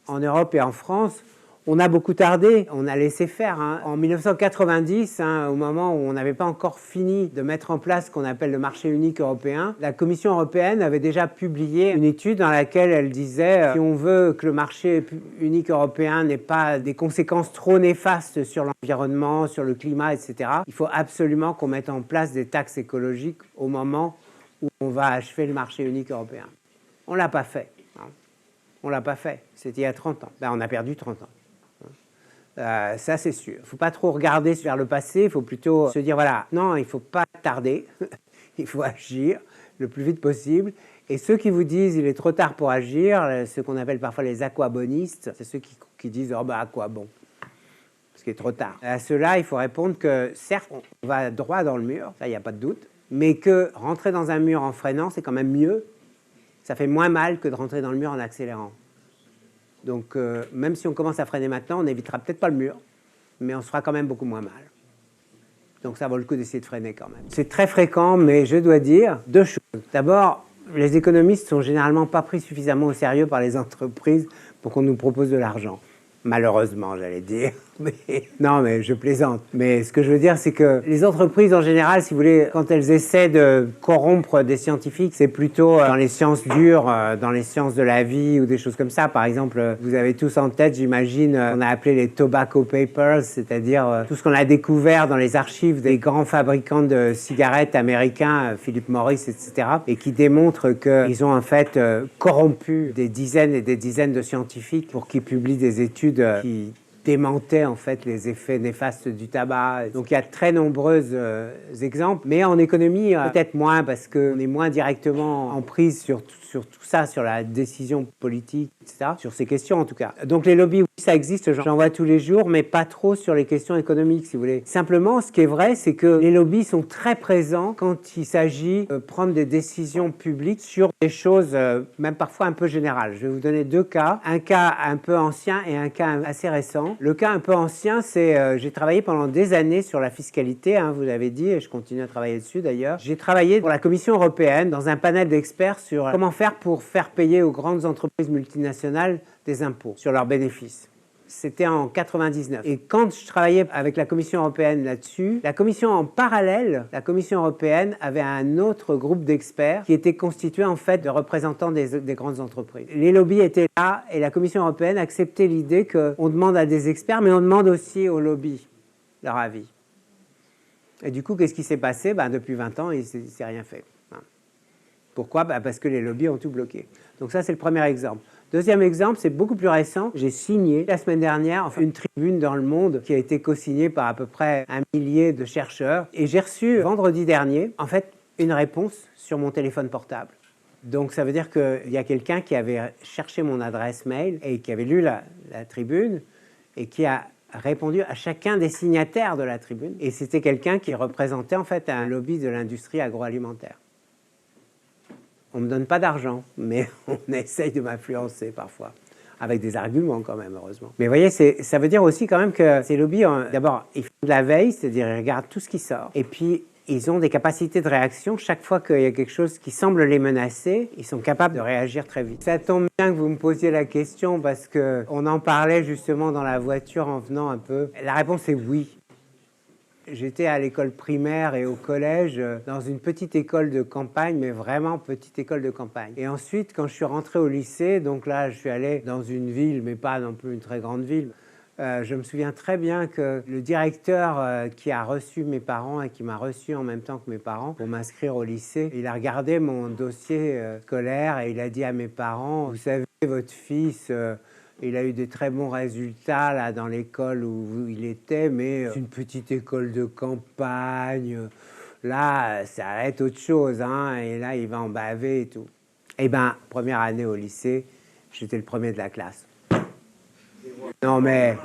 En Europe et en France, on a beaucoup tardé, on a laissé faire. En 1990, au moment où on n'avait pas encore fini de mettre en place ce qu'on appelle le marché unique européen, la Commission européenne avait déjà publié une étude dans laquelle elle disait si on veut que le marché unique européen n'ait pas des conséquences trop néfastes sur l'environnement, sur le climat, etc., il faut absolument qu'on mette en place des taxes écologiques au moment où on va achever le marché unique européen. On ne l'a pas fait. On ne l'a pas fait. C'était il y a 30 ans. On a perdu 30 ans. Ça, c'est sûr. Il ne faut pas trop regarder vers le passé. Il faut plutôt se dire, voilà, non, il ne faut pas tarder. Il faut agir le plus vite possible. Et ceux qui vous disent il est trop tard pour agir, ceux qu'on appelle parfois les aquabonistes, c'est ceux qui disent, oh, à quoi bon? Parce qu'il est trop tard. À ceux-là, il faut répondre que, certes, on va droit dans le mur, ça, il n'y a pas de doute, mais que rentrer dans un mur en freinant, c'est quand même mieux. Ça fait moins mal que de rentrer dans le mur en accélérant. Donc, même si on commence à freiner maintenant, on n'évitera peut-être pas le mur, mais on se fera quand même beaucoup moins mal. Donc, ça vaut le coup d'essayer de freiner quand même. C'est très fréquent, mais je dois dire deux choses. D'abord, les économistes sont généralement pas pris suffisamment au sérieux par les entreprises pour qu'on nous propose de l'argent. Malheureusement, j'allais dire. Non, mais je plaisante. Mais ce que je veux dire, c'est que les entreprises, en général, si vous voulez, quand elles essaient de corrompre des scientifiques, c'est plutôt dans les sciences dures, dans les sciences de la vie ou des choses comme ça. Par exemple, vous avez tous en tête, j'imagine, on a appelé les Tobacco Papers, c'est-à-dire tout ce qu'on a découvert dans les archives des grands fabricants de cigarettes américains, Philip Morris, etc., et qui démontrent qu'ils ont en fait corrompu des dizaines et des dizaines de scientifiques pour qu'ils publient des études qui démentait en fait les effets néfastes du tabac. Donc il y a de très nombreux exemples, mais en économie peut-être moins parce qu'on est moins directement en prise sur tout ça, sur la décision politique, etc., sur ces questions en tout cas. Donc les lobbies, oui, ça existe, j'en vois tous les jours, mais pas trop sur les questions économiques, si vous voulez. Simplement, ce qui est vrai, c'est que les lobbies sont très présents quand il s'agit de prendre des décisions publiques sur des choses, même parfois un peu générales. Je vais vous donner deux cas, un cas un peu ancien et un cas assez récent. Le cas un peu ancien, c'est j'ai travaillé pendant des années sur la fiscalité, hein, vous l'avez dit, et je continue à travailler dessus d'ailleurs. J'ai travaillé pour la Commission européenne dans un panel d'experts sur comment faire pour faire payer aux grandes entreprises multinationales des impôts sur leurs bénéfices. C'était en 99. Et quand je travaillais avec la Commission européenne là-dessus, la Commission en parallèle, la Commission européenne avait un autre groupe d'experts qui était constitué en fait de représentants des grandes entreprises. Les lobbies étaient là et la Commission européenne acceptait l'idée qu'on demande à des experts, mais on demande aussi aux lobbies leur avis. Et du coup, qu'est-ce qui s'est passé? Depuis 20 ans, il ne s'est rien fait. Pourquoi? Parce que les lobbies ont tout bloqué. Donc ça, c'est le premier exemple. Deuxième exemple, c'est beaucoup plus récent. J'ai signé la semaine dernière une tribune dans Le Monde qui a été co-signée par à peu près 1 millier de chercheurs. Et j'ai reçu vendredi dernier, en fait, une réponse sur mon téléphone portable. Donc ça veut dire qu'il y a quelqu'un qui avait cherché mon adresse mail et qui avait lu la tribune et qui a répondu à chacun des signataires de la tribune. Et c'était quelqu'un qui représentait en fait un lobby de l'industrie agroalimentaire. On ne me donne pas d'argent, mais on essaye de m'influencer parfois, avec des arguments quand même, heureusement. Mais vous voyez, ça veut dire aussi quand même que ces lobbies, d'abord, ils font de la veille, c'est-à-dire ils regardent tout ce qui sort, et puis ils ont des capacités de réaction. Chaque fois qu'il y a quelque chose qui semble les menacer, ils sont capables de réagir très vite. Ça tombe bien que vous me posiez la question, parce qu'on en parlait justement dans la voiture en venant un peu. La réponse est oui. J'étais à l'école primaire et au collège dans une petite école de campagne, mais vraiment petite école de campagne. Et ensuite, quand je suis rentré au lycée, donc là, je suis allé dans une ville, mais pas non plus une très grande ville, je me souviens très bien que le directeur qui a reçu mes parents et qui m'a reçu en même temps que mes parents pour m'inscrire au lycée, il a regardé mon dossier scolaire et il a dit à mes parents, vous savez, votre fils... il a eu des très bons résultats là, dans l'école où il était, mais c'est une petite école de campagne. Là, ça va être autre chose, hein, et là, il va en baver et tout. Eh bien, première année au lycée, j'étais le premier de la classe. Non, mais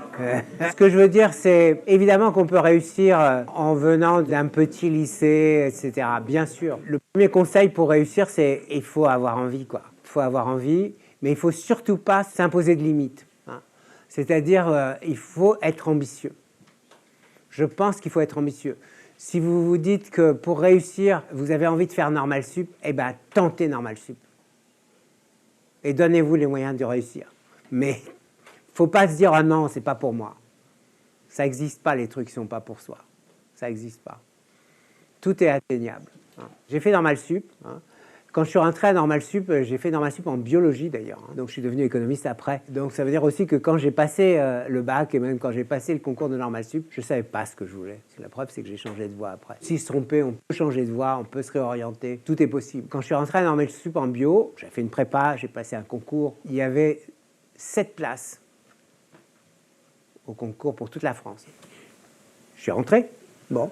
ce que je veux dire, c'est évidemment qu'on peut réussir en venant d'un petit lycée, etc. Bien sûr. Le premier conseil pour réussir, c'est il faut avoir envie, quoi. Il faut avoir envie. Mais il ne faut surtout pas s'imposer de limites. Hein. C'est-à-dire, il faut être ambitieux. Je pense qu'il faut être ambitieux. Si vous vous dites que pour réussir, vous avez envie de faire Normal Sup, eh bien, tentez Normal Sup. Et donnez-vous les moyens de réussir. Mais il ne faut pas se dire « Ah non, ce n'est pas pour moi ». Ça n'existe pas, les trucs qui ne sont pas pour soi. Ça n'existe pas. Tout est atteignable. Hein. J'ai fait Normal Sup. Hein. Quand je suis rentré à Normal Sup, j'ai fait Normal Sup en biologie d'ailleurs, hein, donc je suis devenu économiste après. Donc ça veut dire aussi que quand j'ai passé le bac et même quand j'ai passé le concours de Normal Sup, je ne savais pas ce que je voulais. La preuve, c'est que j'ai changé de voie après. Si se tromper, on peut changer de voie, on peut se réorienter, tout est possible. Quand je suis rentré à Normal Sup en bio, j'ai fait une prépa, j'ai passé un concours, il y avait 7 places au concours pour toute la France. Je suis rentré, bon...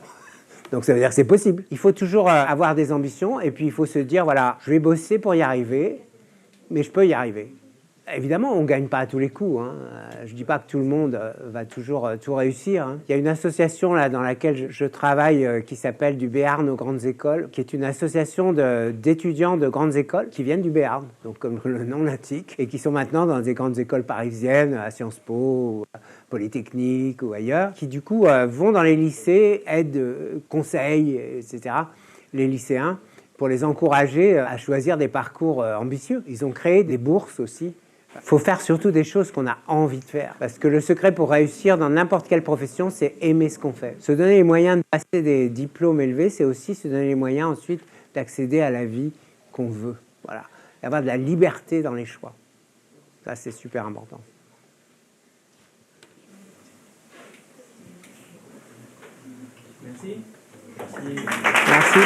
Donc ça veut dire que c'est possible. Il faut toujours avoir des ambitions et puis il faut se dire, voilà, je vais bosser pour y arriver, mais je peux y arriver. Évidemment, on ne gagne pas à tous les coups. Hein. Je ne dis pas que tout le monde va toujours tout réussir. Hein. Il y a une association là, dans laquelle je travaille qui s'appelle du Béarn aux grandes écoles, qui est une association d'étudiants de grandes écoles qui viennent du Béarn, donc comme le nom l'indique, et qui sont maintenant dans des grandes écoles parisiennes, à Sciences Po, ou à Polytechnique ou ailleurs, qui du coup vont dans les lycées, aident, conseillent, etc., les lycéens, pour les encourager à choisir des parcours ambitieux. Ils ont créé des bourses aussi. Il faut faire surtout des choses qu'on a envie de faire. Parce que le secret pour réussir dans n'importe quelle profession, c'est aimer ce qu'on fait. Se donner les moyens de passer des diplômes élevés, c'est aussi se donner les moyens ensuite d'accéder à la vie qu'on veut. Voilà. Et avoir de la liberté dans les choix. Ça, c'est super important. Merci. Merci.